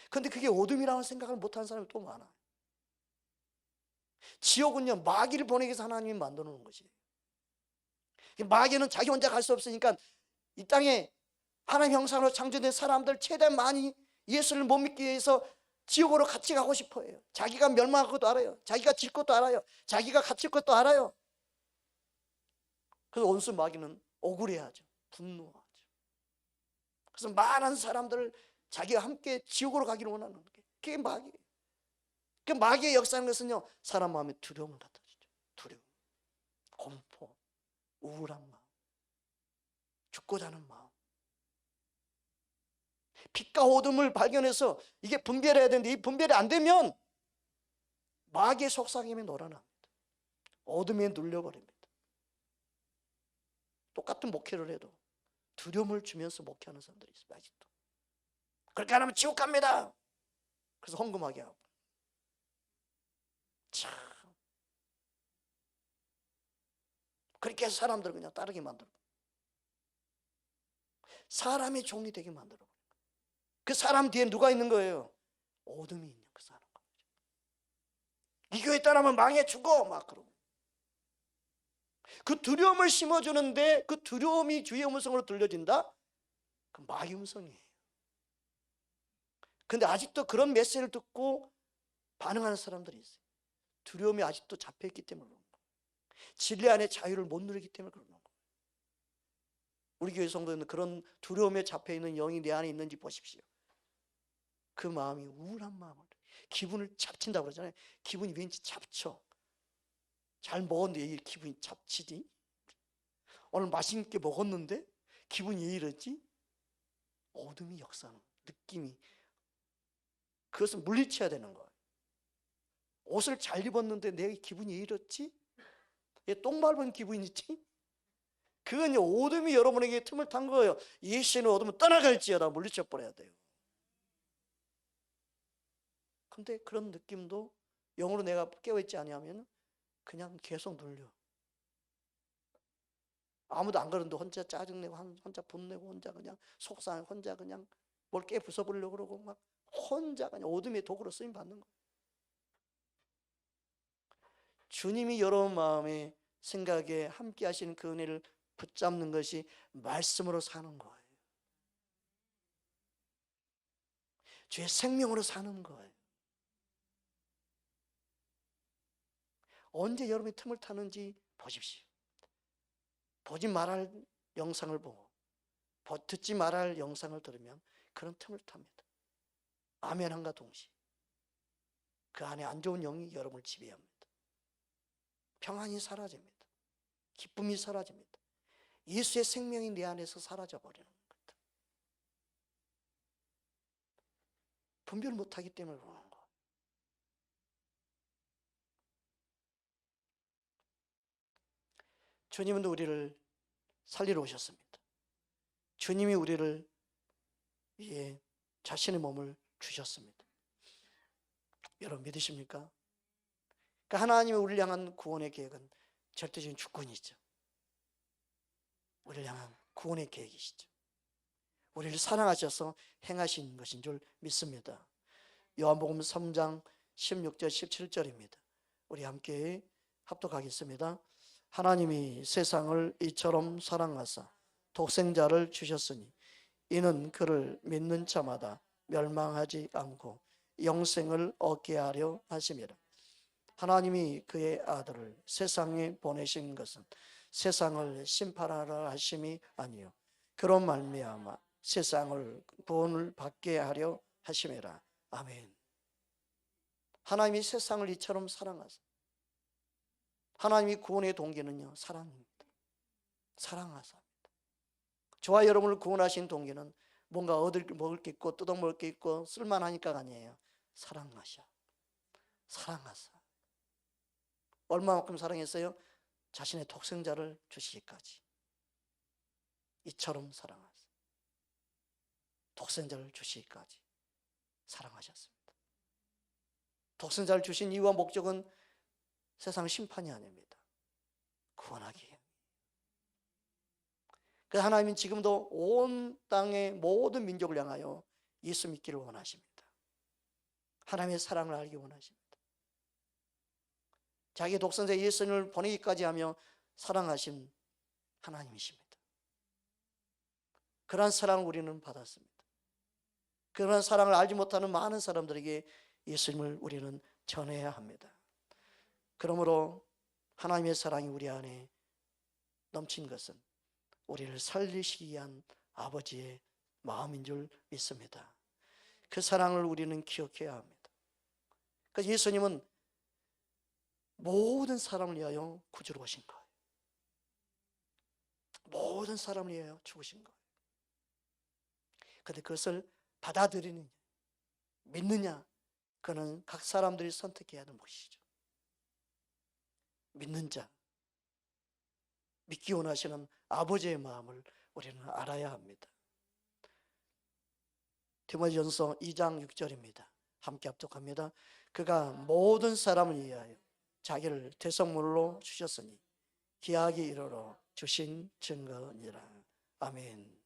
그런데 그게 어둠이라는 생각을 못하는 사람이 또 많아요. 지옥은요, 마귀를 보내기 위해서 하나님이 만들어 놓은 것이에요. 마귀는 자기 혼자 갈 수 없으니까 이 땅에 하나님 형상으로 창조된 사람들 최대한 많이 예수를 못 믿기 위해서 지옥으로 같이 가고 싶어 해요. 자기가 멸망할 것도 알아요. 자기가 질 것도 알아요. 자기가 갇힐 것도 알아요. 그래서 원수 마귀는 억울해하죠. 분노하죠. 그래서 많은 사람들을 자기와 함께 지옥으로 가기를 원하는 게 그게 마귀예요. 그 마귀의 역사하는 것은요, 사람 마음에 두려움을 갖다 주죠. 두려움, 공포, 우울한 마음, 죽고자 하는 마음. 빛과 어둠을 발견해서 이게 분별해야 되는데 이 분별이 안 되면 마귀의 속삭임에 놀아납니다. 어둠에 눌려버립니다. 똑같은 목회를 해도 두려움을 주면서 목회하는 사람들이 있어요. 아직도. 그렇게 안 하면 지옥 갑니다. 그래서 헌금하게 하고. 참, 그렇게 해서 사람들을 그냥 따르게 만들어. 사람의 종이 되게 만들어. 그 사람 뒤에 누가 있는 거예요? 어둠이 있는 그 사람. 이 교회 따라하면 망해 죽어 막 그러고. 그 두려움을 심어주는데 그 두려움이 주의 음성으로 들려진다? 그 마귀 음성이에요. 근데 아직도 그런 메시지를 듣고 반응하는 사람들이 있어요. 두려움이 아직도 잡혀있기 때문에 그런 거예요. 진리 안에 자유를 못 누리기 때문에 그런 거예요. 우리 교회 성도는 그런 두려움에 잡혀있는 영이 내 안에 있는지 보십시오. 그 마음이 우울한 마음을, 기분을 잡친다고 그러잖아요. 기분이 왠지 잡쳐. 잘 먹었는데 왜 기분이 잡치지? 오늘 맛있게 먹었는데 기분이 왜 이러지? 어둠이 역사하는 느낌이, 그것을 물리쳐야 되는 거예요. 옷을 잘 입었는데 내 기분이 왜 이렇지? 얘 똥 밟은 기분이지? 그건 어둠이 여러분에게 틈을 탄 거예요. 예수는 어둠은 떠나갈지어다 물리쳐 버려야 돼요. 근데 그런 느낌도 영으로 내가 깨어있지 아니하면 그냥 계속 눌려. 아무도 안 그러는데 혼자 짜증내고 혼자 분내고 혼자 그냥 속상해, 혼자 그냥 뭘 깨 부숴보려고 그러고 막 혼자 그냥 어둠의 도구로 쓰임 받는 거예요. 주님이 여러분 마음에 생각에 함께 하시는 그 은혜를 붙잡는 것이 말씀으로 사는 거예요. 주의 생명으로 사는 거예요. 언제 여러분이 틈을 타는지 보십시오. 보지 말할 영상을 보고 듣지 말할 영상을 들으면 그런 틈을 탑니다. 아멘함과 동시에 그 안에 안 좋은 영이 여러분을 지배합니다. 평안이 사라집니다. 기쁨이 사라집니다. 예수의 생명이 내 안에서 사라져버리는 겁니다. 분별 못하기 때문에 그러는 거예요. 주님은 우리를 살리러 오셨습니다. 주님이 우리를 위해 자신의 몸을 주셨습니다. 여러분 믿으십니까? 그러니까 하나님의 우리를 향한 구원의 계획은 절대적인 주권이죠. 우리를 향한 구원의 계획이시죠. 우리를 사랑하셔서 행하신 것인 줄 믿습니다. 요한복음 3장 16절 17절입니다. 우리 함께 합독하겠습니다. 하나님이 세상을 이처럼 사랑하사 독생자를 주셨으니 이는 그를 믿는 자마다 멸망하지 않고 영생을 얻게 하려 하심이라. 하나님이 그의 아들을 세상에 보내신 것은 세상을 심판하라 하심이 아니요 그런 말미암아 세상을 구원을 받게 하려 하심이라. 아멘. 하나님이 세상을 이처럼 사랑하사, 하나님이 구원의 동기는요 사랑입니다. 사랑하사. 저와 여러분을 구원하신 동기는 뭔가 먹을 게 있고 뜯어먹을 게 있고 쓸만하니까가 아니에요. 사랑하셔. 사랑하사. 얼마만큼 사랑했어요? 자신의 독생자를 주시기까지. 이처럼 사랑하사. 독생자를 주시기까지 사랑하셨습니다. 독생자를 주신 이유와 목적은 세상 심판이 아닙니다. 구원하기. 그 하나님은 지금도 온 땅의 모든 민족을 향하여 예수 믿기를 원하십니다. 하나님의 사랑을 알기 원하십니다. 자기 독생자 예수님을 보내기까지 하며 사랑하신 하나님이십니다. 그러한 사랑을 우리는 받았습니다. 그러한 사랑을 알지 못하는 많은 사람들에게 예수님을 우리는 전해야 합니다. 그러므로 하나님의 사랑이 우리 안에 넘친 것은 우리를 살리시기 위한 아버지의 마음인 줄 믿습니다. 그 사랑을 우리는 기억해야 합니다. 그래서 예수님은 모든 사람을 위하여 구주로 오신 거예요. 모든 사람을 위하여 죽으신 거예요. 그런데 그것을 받아들이느냐, 믿느냐, 그는 각 사람들이 선택해야 하는 것이죠. 믿는 자, 믿기 원하시는 아버지의 마음을 우리는 알아야 합니다. 디모데전서 2장 6절입니다. 함께 합독합니다. 그가 모든 사람을 위하여 자기를 대성물로 주셨으니 기약이 이르러 주신 증거니라. 아멘.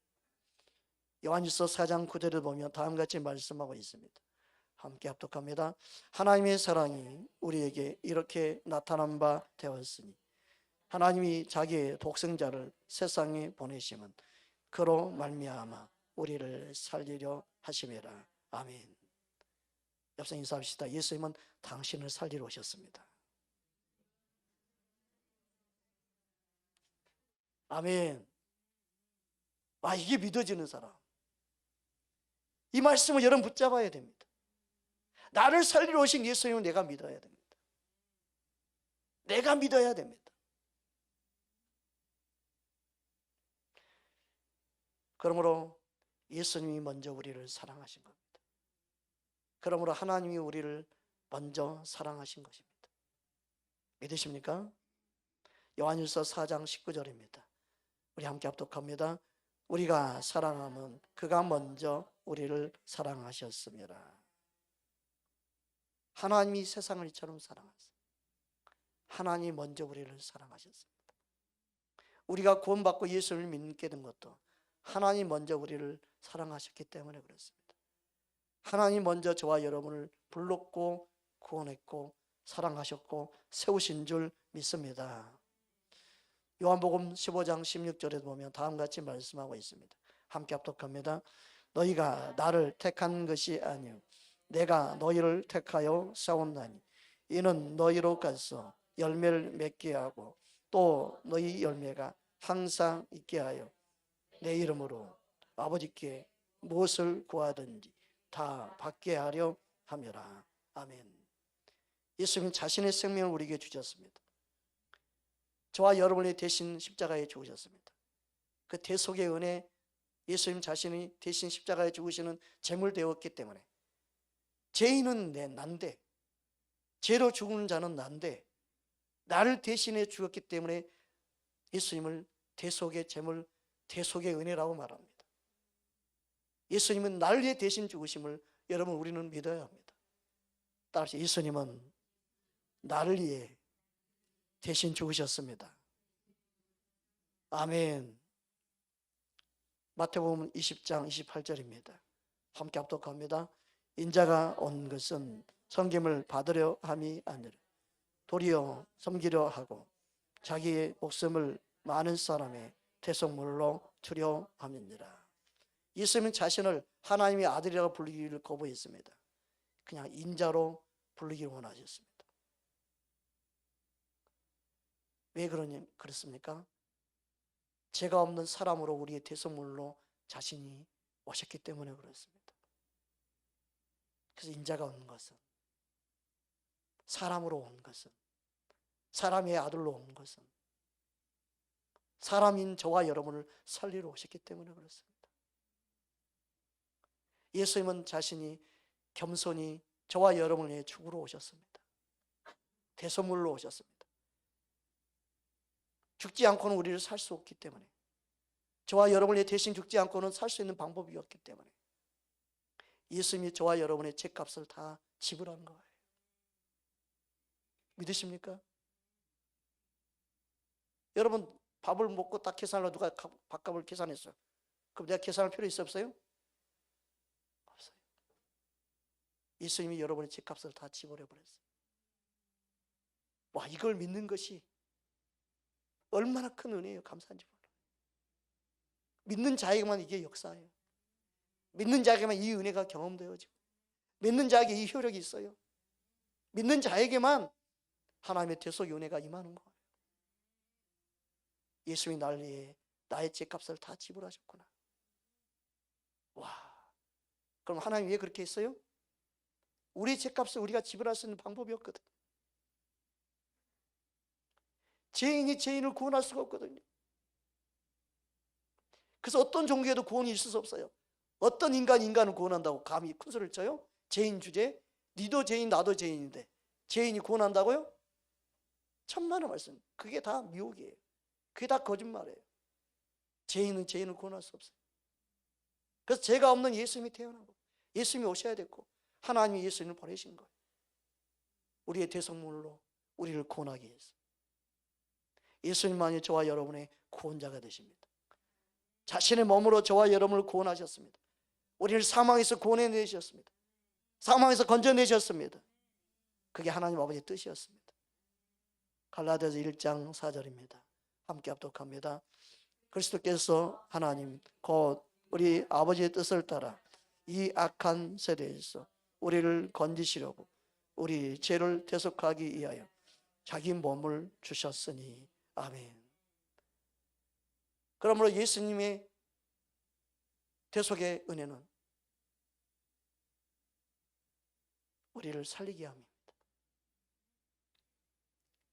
요한일서 4장 9절을 보면 다음과 같이 말씀하고 있습니다. 함께 합독합니다. 하나님의 사랑이 우리에게 이렇게 나타난 바 되었으니 하나님이 자기의 독생자를 세상에 보내심은 그로 말미암아 우리를 살리려 하심이라. 아멘. 옆서 인사합시다. 예수님은 당신을 살리러 오셨습니다. 아멘. 아, 이게 믿어지는 사람. 이 말씀을 여러분 붙잡아야 됩니다. 나를 살리러 오신 예수님을 내가 믿어야 됩니다. 내가 믿어야 됩니다. 그러므로 예수님이 먼저 우리를 사랑하신 겁니다. 그러므로 하나님이 우리를 먼저 사랑하신 것입니다. 믿으십니까? 요한일서 4장 19절입니다. 우리 함께 합독합니다. 우리가 사랑하면 그가 먼저 우리를 사랑하셨습니다. 하나님이 세상을 이처럼 사랑하셨습니다. 하나님이 먼저 우리를 사랑하셨습니다. 우리가 구원받고 예수를 믿게 된 것도 하나님 먼저 우리를 사랑하셨기 때문에 그렇습니다. 하나님 먼저 저와 여러분을 불렀고 구원했고 사랑하셨고 세우신 줄 믿습니다. 요한복음 15장 16절에 보면 다음과 같이 말씀하고 있습니다. 함께 합독합니다. 너희가 나를 택한 것이 아니요 내가 너희를 택하여 세웠나니 이는 너희로 가서 열매를 맺게 하고 또 너희 열매가 항상 있게 하여 내 이름으로 아버지께 무엇을 구하든지 다 받게 하려 함이라. 아멘. 예수님은 자신의 생명을 우리에게 주셨습니다. 저와 여러분의 대신 십자가에 죽으셨습니다. 그 대속의 은혜, 예수님 자신이 대신 십자가에 죽으시는 제물 되었기 때문에 죄인은 난데, 죄로 죽는 자는 난데, 나를 대신해 죽었기 때문에 예수님을 대속의 제물, 대속의 은혜라고 말합니다. 예수님은 나를 위해 대신 죽으심을 여러분 우리는 믿어야 합니다. 따라서 예수님은 나를 위해 대신 죽으셨습니다. 아멘. 마태복음 20장 28절입니다. 함께 합독합니다. 인자가 온 것은 섬김을 받으려 함이 아니라 도리어 섬기려 하고 자기의 목숨을 많은 사람의 대속물로 주려 함이니라. 예수님은 자신을 하나님의 아들이라고 부르기를 거부했습니다. 그냥 인자로 부르기를 원하셨습니다. 왜 그렇습니까? 죄가 없는 사람으로 우리의 대속물로 자신이 오셨기 때문에 그렇습니다. 그래서 인자가 온 것은, 사람으로 온 것은, 사람의 아들로 온 것은 사람인 저와 여러분을 살리러 오셨기 때문에 그렇습니다. 예수님은 자신이 겸손히 저와 여러분을 위해 죽으러 오셨습니다. 대속물로 오셨습니다. 죽지 않고는 우리를 살 수 없기 때문에, 저와 여러분을 위해 대신 죽지 않고는 살 수 있는 방법이 없기 때문에 예수님이 저와 여러분의 죄값을 다 지불한 거예요. 믿으십니까? 여러분 밥을 먹고 딱 계산하려 누가 밥값을 계산했어요. 그럼 내가 계산할 필요 없어요? 없어요. 예수님이 여러분의 죄값을 다 지불해버렸어요. 와, 이걸 믿는 것이 얼마나 큰 은혜예요. 감사한지 몰라요. 믿는 자에게만 이게 역사예요. 믿는 자에게만 이 은혜가 경험되어지고, 믿는 자에게 이 효력이 있어요. 믿는 자에게만 하나님의 대속의 은혜가 임하는 거예요. 예수님이 나를 위해 나의 죄값을 다 지불하셨구나. 와, 그럼 하나님 왜 그렇게 했어요? 우리 죄값을 우리가 지불할 수 있는 방법이 없거든. 죄인이 죄인을 구원할 수가 없거든요. 그래서 어떤 종교에도 구원이 있을 수 없어요. 어떤 인간이 인간을 구원한다고 감히 큰 소리를 쳐요? 죄인 주제? 니도 죄인 나도 죄인인데 죄인이 구원한다고요? 천만의 말씀. 그게 다 미혹이에요. 그게 다 거짓말이에요. 죄인은 죄인을 구원할 수 없어요. 그래서 죄가 없는 예수님이 태어나고 예수님이 오셔야 됐고 하나님이 예수님을 보내신 거예요. 우리의 대속물로 우리를 구원하기 위해서. 예수님만이 저와 여러분의 구원자가 되십니다. 자신의 몸으로 저와 여러분을 구원하셨습니다. 우리를 사망에서 구원해내셨습니다. 사망에서 건져내셨습니다. 그게 하나님 아버지의 뜻이었습니다. 갈라디아서 1장 4절입니다. 함께 합독합니다. 그리스도께서 하나님 곧 우리 아버지의 뜻을 따라 이 악한 세대에서 우리를 건지시려고 우리 죄를 대속하기 위하여 자기 몸을 주셨으니 아멘. 그러므로 예수님의 대속의 은혜는 우리를 살리게 합니다.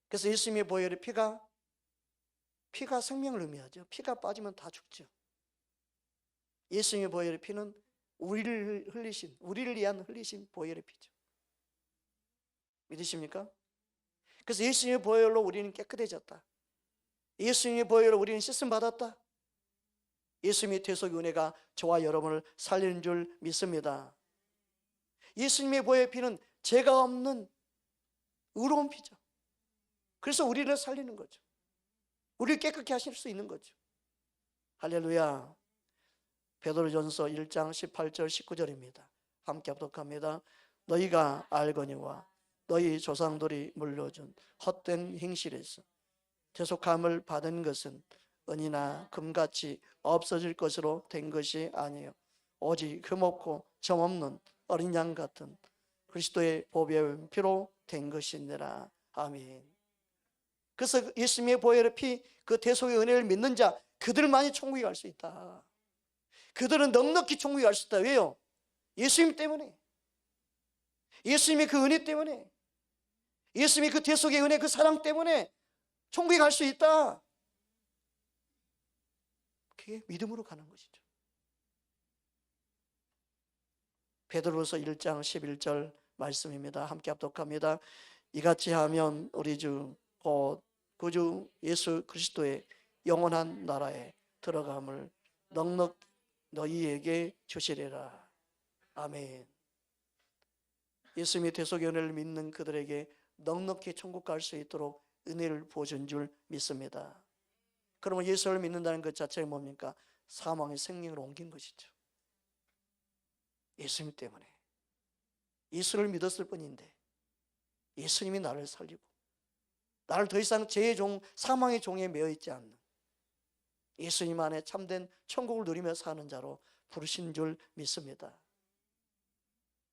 그래서 예수님의 보혈의 피가 생명을 의미하죠. 피가 빠지면 다 죽죠. 예수님의 보혈의 피는 우리를 위한 흘리신 보혈의 피죠. 믿으십니까? 그래서 예수님의 보혈로 우리는 깨끗해졌다. 예수님의 보혈로 우리는 씻음 받았다. 예수님의 대속의 은혜가 저와 여러분을 살리는 줄 믿습니다. 예수님의 보혈의 피는 죄가 없는 의로운 피죠. 그래서 우리를 살리는 거죠. 우리를 깨끗게 하실 수 있는 거죠. 할렐루야. 베드로전서 1장 18절 19절입니다. 함께 합독합니다. 너희가 알거니와 너희 조상들이 물려준 헛된 행실에서 대속함을 받은 것은 은이나 금같이 없어질 것으로 된 것이 아니에요. 오직 흠없고 점없는 어린 양 같은 그리스도의 보배의 피로 된 것이니라. 아멘. 그래서 예수님의 보혈의 피, 그 대속의 은혜를 믿는 자, 그들만이 천국에 갈 수 있다. 그들은 넉넉히 천국에 갈 수 있다. 왜요? 예수님 때문에. 예수님의 그 은혜 때문에. 예수님의 그 대속의 은혜, 그 사랑 때문에 천국에 갈 수 있다. 그게 믿음으로 가는 것이죠. 베드로서 1장 11절 말씀입니다. 함께 합독합니다. 이같이 하면 우리 주 곧 구주 예수 그리스도의 영원한 나라에 들어감을 넉넉 너희에게 주시리라. 아멘. 예수님의 대속의 은혜를 믿는 그들에게 넉넉히 천국 갈 수 있도록 은혜를 부어준 줄 믿습니다. 그러면 예수를 믿는다는 것 자체가 뭡니까? 사망의 생명을 옮긴 것이죠. 예수님 때문에. 예수를 믿었을 뿐인데 예수님이 나를 살리고 나를 더 이상 죄의 종, 사망의 종에 매여 있지 않는 예수님 안에 참된 천국을 누리며 사는 자로 부르신 줄 믿습니다.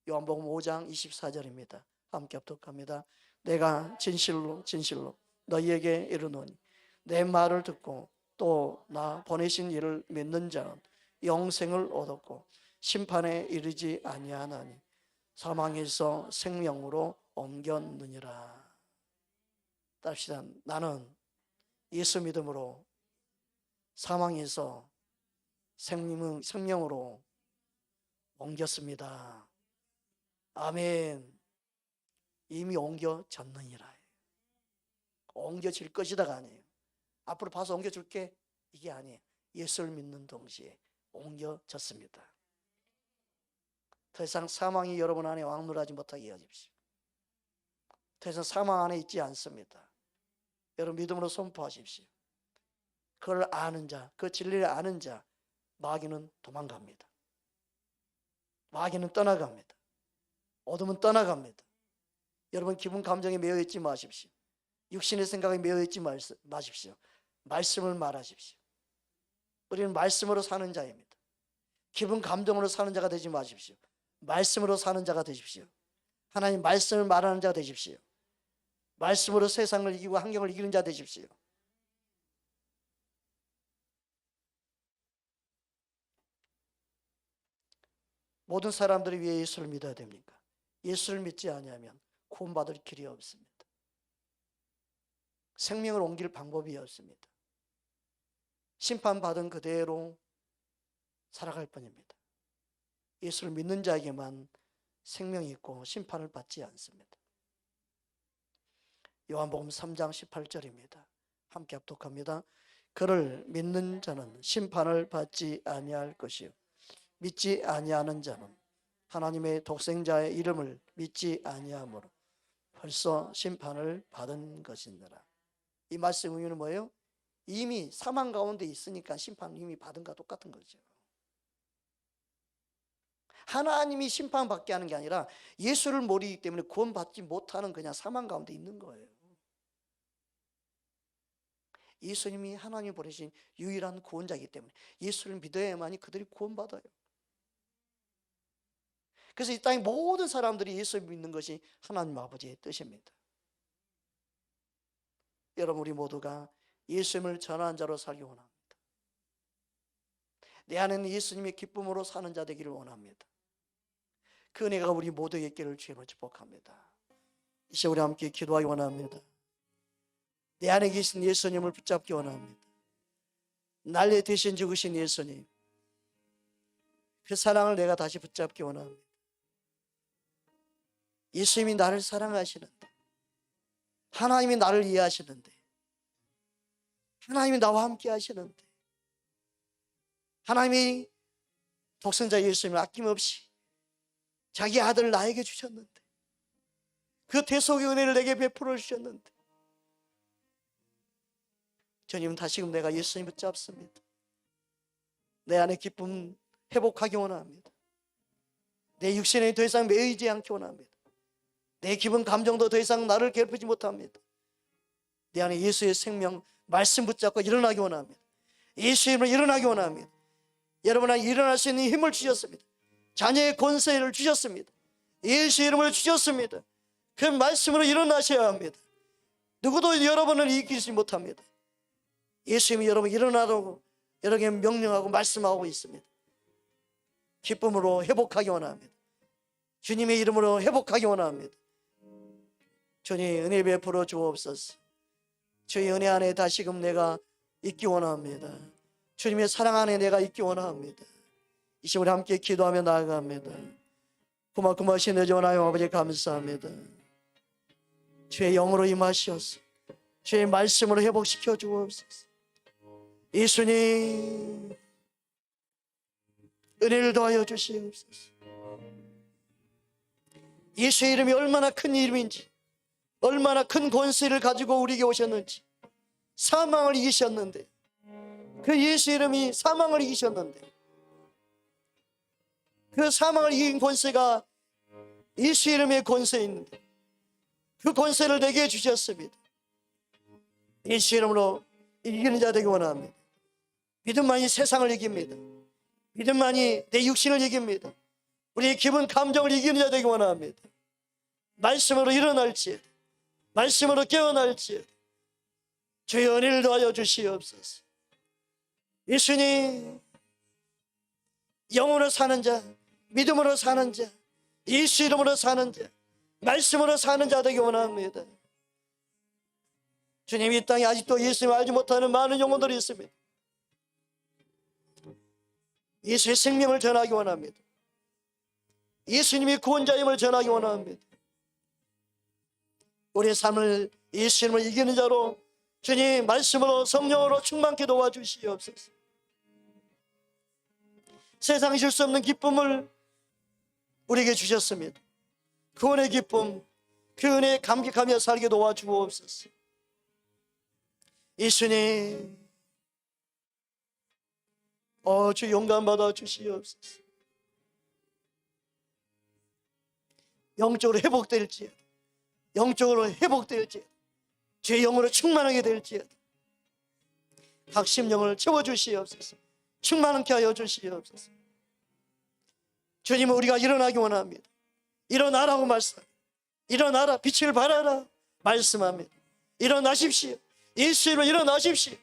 요한복음 5장 24절입니다. 함께 합독합니다. 내가 진실로 진실로 너희에게 이르노니 내 말을 듣고 또 나 보내신 이를 믿는 자는 영생을 얻었고 심판에 이르지 아니하나니 사망에서 생명으로 옮겼느니라. 답시다. 나는 예수 믿음으로 사망에서 생명으로 옮겼습니다. 아멘. 이미 옮겨졌느니라. 옮겨질 것이다가 아니에요. 앞으로 봐서 옮겨줄게 이게 아니에요. 예수를 믿는 동시에 옮겨졌습니다. 더 이상 사망이 여러분 안에 왕노하지 못하게 하십시오. 더 이상 사망 안에 있지 않습니다. 여러분 믿음으로 선포하십시오. 그걸 아는 자, 그 진리를 아는 자, 마귀는 도망갑니다. 마귀는 떠나갑니다. 어둠은 떠나갑니다. 여러분 기분 감정에 매여 있지 마십시오. 육신의 생각에 매여 있지 마십시오. 말씀을 말하십시오. 우리는 말씀으로 사는 자입니다. 기분 감정으로 사는 자가 되지 마십시오. 말씀으로 사는 자가 되십시오. 하나님 말씀을 말하는 자가 되십시오. 말씀으로 세상을 이기고 환경을 이기는 자 되십시오. 모든 사람들이 왜 예수를 믿어야 됩니까? 예수를 믿지 아니하면 구원받을 길이 없습니다. 생명을 옮길 방법이 없습니다. 심판받은 그대로 살아갈 뿐입니다. 예수를 믿는 자에게만 생명이 있고 심판을 받지 않습니다. 요한복음 3장 18절입니다. 함께 합독합니다. 그를 믿는 자는 심판을 받지 아니할 것이요 믿지 아니하는 자는 하나님의 독생자의 이름을 믿지 아니하므로 벌써 심판을 받은 것이니라. 이 말씀 의미는 뭐예요? 이미 사망 가운데 있으니까 심판을 이미 받은 것과 똑같은 거죠. 하나님이 심판받게 하는 게 아니라 예수를 모르기 때문에 구원받지 못하는 그냥 사망 가운데 있는 거예요. 예수님이 하나님이 보내신 유일한 구원자이기 때문에 예수를 믿어야만이 그들이 구원받아요. 그래서 이 땅의 모든 사람들이 예수를 믿는 것이 하나님 아버지의 뜻입니다. 여러분 우리 모두가 예수님을 전하는 자로 살기 원합니다. 내 안에는 예수님의 기쁨으로 사는 자 되기를 원합니다. 그 은혜가 우리 모두에게 있기를 주님으로 축복합니다. 이제 우리 함께 기도하기 원합니다. 내 안에 계신 예수님을 붙잡기 원합니다. 날 대신 죽으신 예수님, 그 사랑을 내가 다시 붙잡기 원합니다. 예수님이 나를 사랑하시는데, 하나님이 나를 이해하시는데, 하나님이 나와 함께 하시는데, 하나님이 독생자 예수님을 아낌없이 자기 아들을 나에게 주셨는데, 그 대속의 은혜를 내게 베풀어 주셨는데, 주님 다시금 내가 예수님 붙잡습니다. 내 안에 기쁨 회복하기 원합니다. 내 육신에 더 이상 매이지 않기 원합니다. 내 기분 감정도 더 이상 나를 괴롭히지 못합니다. 내 안에 예수의 생명 말씀 붙잡고 일어나기 원합니다. 예수의 이름으로 일어나기 원합니다. 여러분은 일어날 수 있는 힘을 주셨습니다. 자녀의 권세를 주셨습니다. 예수의 이름으로 주셨습니다. 그 말씀으로 일어나셔야 합니다. 누구도 여러분을 이기지 못합니다. 예수님이 여러분 일어나라고 여러분에게 명령하고 말씀하고 있습니다. 기쁨으로 회복하기 원합니다. 주님의 이름으로 회복하기 원합니다. 주님 은혜 베풀어 주옵소서. 주의 은혜 안에 다시금 내가 있기 원합니다. 주님의 사랑 안에 내가 있기 원합니다. 이 시간 우리 함께 기도하며 나아갑니다. 고맙고마신 내 좋은 하나님 아버지 감사합니다. 주의 영으로 임하시옵소서. 주의 말씀으로 회복시켜 주옵소서. 예수님 은혜를 더하여 주시옵소서. 예수의 이름이 얼마나 큰 이름인지, 얼마나 큰 권세를 가지고 우리에게 오셨는지, 사망을 이기셨는데, 그 예수 이름이 사망을 이기셨는데, 그 사망을 이긴 권세가 예수 이름의 권세인데, 그 권세를 내게 주셨습니다. 예수 이름으로 이기는 자 되기 원합니다. 믿음만이 세상을 이깁니다. 믿음만이 내 육신을 이깁니다. 우리의 기분 감정을 이기는 자 되기 원합니다. 말씀으로 일어날지어다, 말씀으로 깨어날지어다 주의 은혜를 더하여 주시옵소서. 예수님, 영으로 사는 자, 믿음으로 사는 자, 예수 이름으로 사는 자, 말씀으로 사는 자 되기 원합니다. 주님, 이 땅에 아직도 예수님을 알지 못하는 많은 영혼들이 있습니다. 예수의 생명을 전하기 원합니다. 예수님이 구원자임을 전하기 원합니다. 우리의 삶을 예수님을 이기는 자로, 주님 말씀으로 성령으로 충만케 도와주시옵소서. 세상이 줄 수 없는 기쁨을 우리에게 주셨습니다. 구원의 기쁨, 그 은혜에 감격하며 살게 도와주옵소서. 예수님, 주 용감 받아 주시옵소서. 영적으로 회복될지어다, 영적으로 회복될지어다, 주의 영으로 충만하게 될지어다. 각 심령을 채워주시옵소서. 충만하게 하여 주시옵소서. 주님은 우리가 일어나기 원합니다. 일어나라고 말씀합니다. 일어나라, 빛을 발하라 말씀합니다. 일어나십시오. 예수 이름으로 일어나십시오.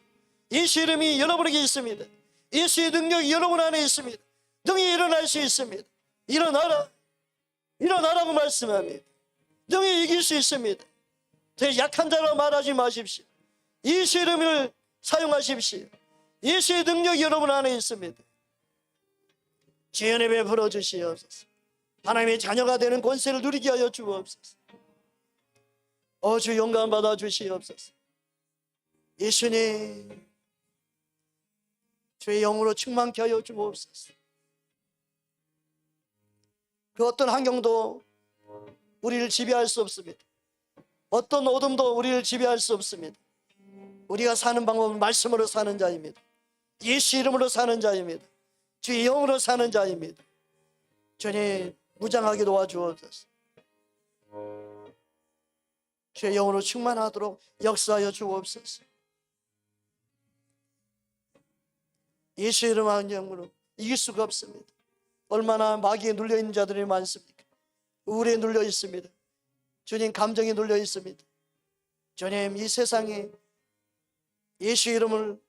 예수 이름이 여러분에게 있습니다. 예수의 능력이 여러분 안에 있습니다. 능히 일어날 수 있습니다. 일어나라, 일어나라고 말씀합니다. 능히 이길 수 있습니다. 제 약한 자라고 말하지 마십시오. 예수 이름을 사용하십시오. 예수의 능력이 여러분 안에 있습니다. 주의 은혜 베풀어 주시옵소서. 하나님의 자녀가 되는 권세를 누리게 하여 주옵소서. 주 영광 받아 주시옵소서. 예수님, 주의 영으로 충만케 하여 주옵소서. 그 어떤 환경도 우리를 지배할 수 없습니다. 어떤 어둠도 우리를 지배할 수 없습니다. 우리가 사는 방법은 말씀으로 사는 자입니다. 예수 이름으로 사는 자입니다. 주의 영으로 사는 자입니다. 주님, 무장하게 도와주옵소서. 주의 영으로 충만하도록 역사하여 주옵소서. 예수 이름 한 영으로 이길 수가 없습니다. 얼마나 마귀에 눌려있는 자들이 많습니까? 우울에 눌려 있습니다. 주님, 감정에 눌려 있습니다. 주님, 이 세상에 예수 이름을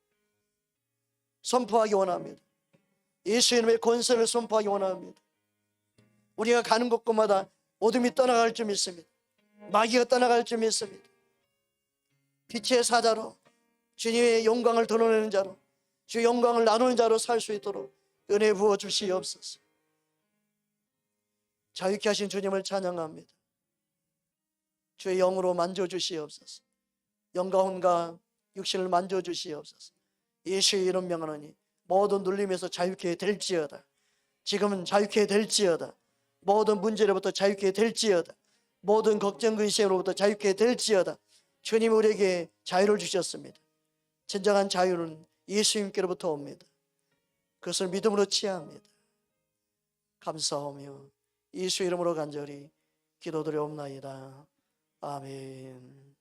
선포하기 원합니다. 예수 이름의 권세를 선포하기 원합니다. 우리가 가는 곳곳마다 어둠이 떠나갈 줄 믿습니다. 마귀가 떠나갈 줄 믿습니다. 빛의 사자로, 주님의 영광을 드러내는 자로, 주의 영광을 나누는 자로 살 수 있도록 은혜 부어 주시옵소서. 자유케 하신 주님을 찬양합니다. 주의 영으로 만져주시옵소서. 영가혼과 육신을 만져주시옵소서. 예수의 이름 명하노니 모든 눌림에서 자유케 될지어다. 지금은 자유케 될지어다. 모든 문제로부터 자유케 될지어다. 모든 걱정 근심으로부터 자유케 될지어다. 주님이 우리에게 자유를 주셨습니다. 진정한 자유는 예수님께로부터 옵니다. 그것을 믿음으로 취합니다. 감사하며 예수 이름으로 간절히 기도드려옵나이다. 아멘.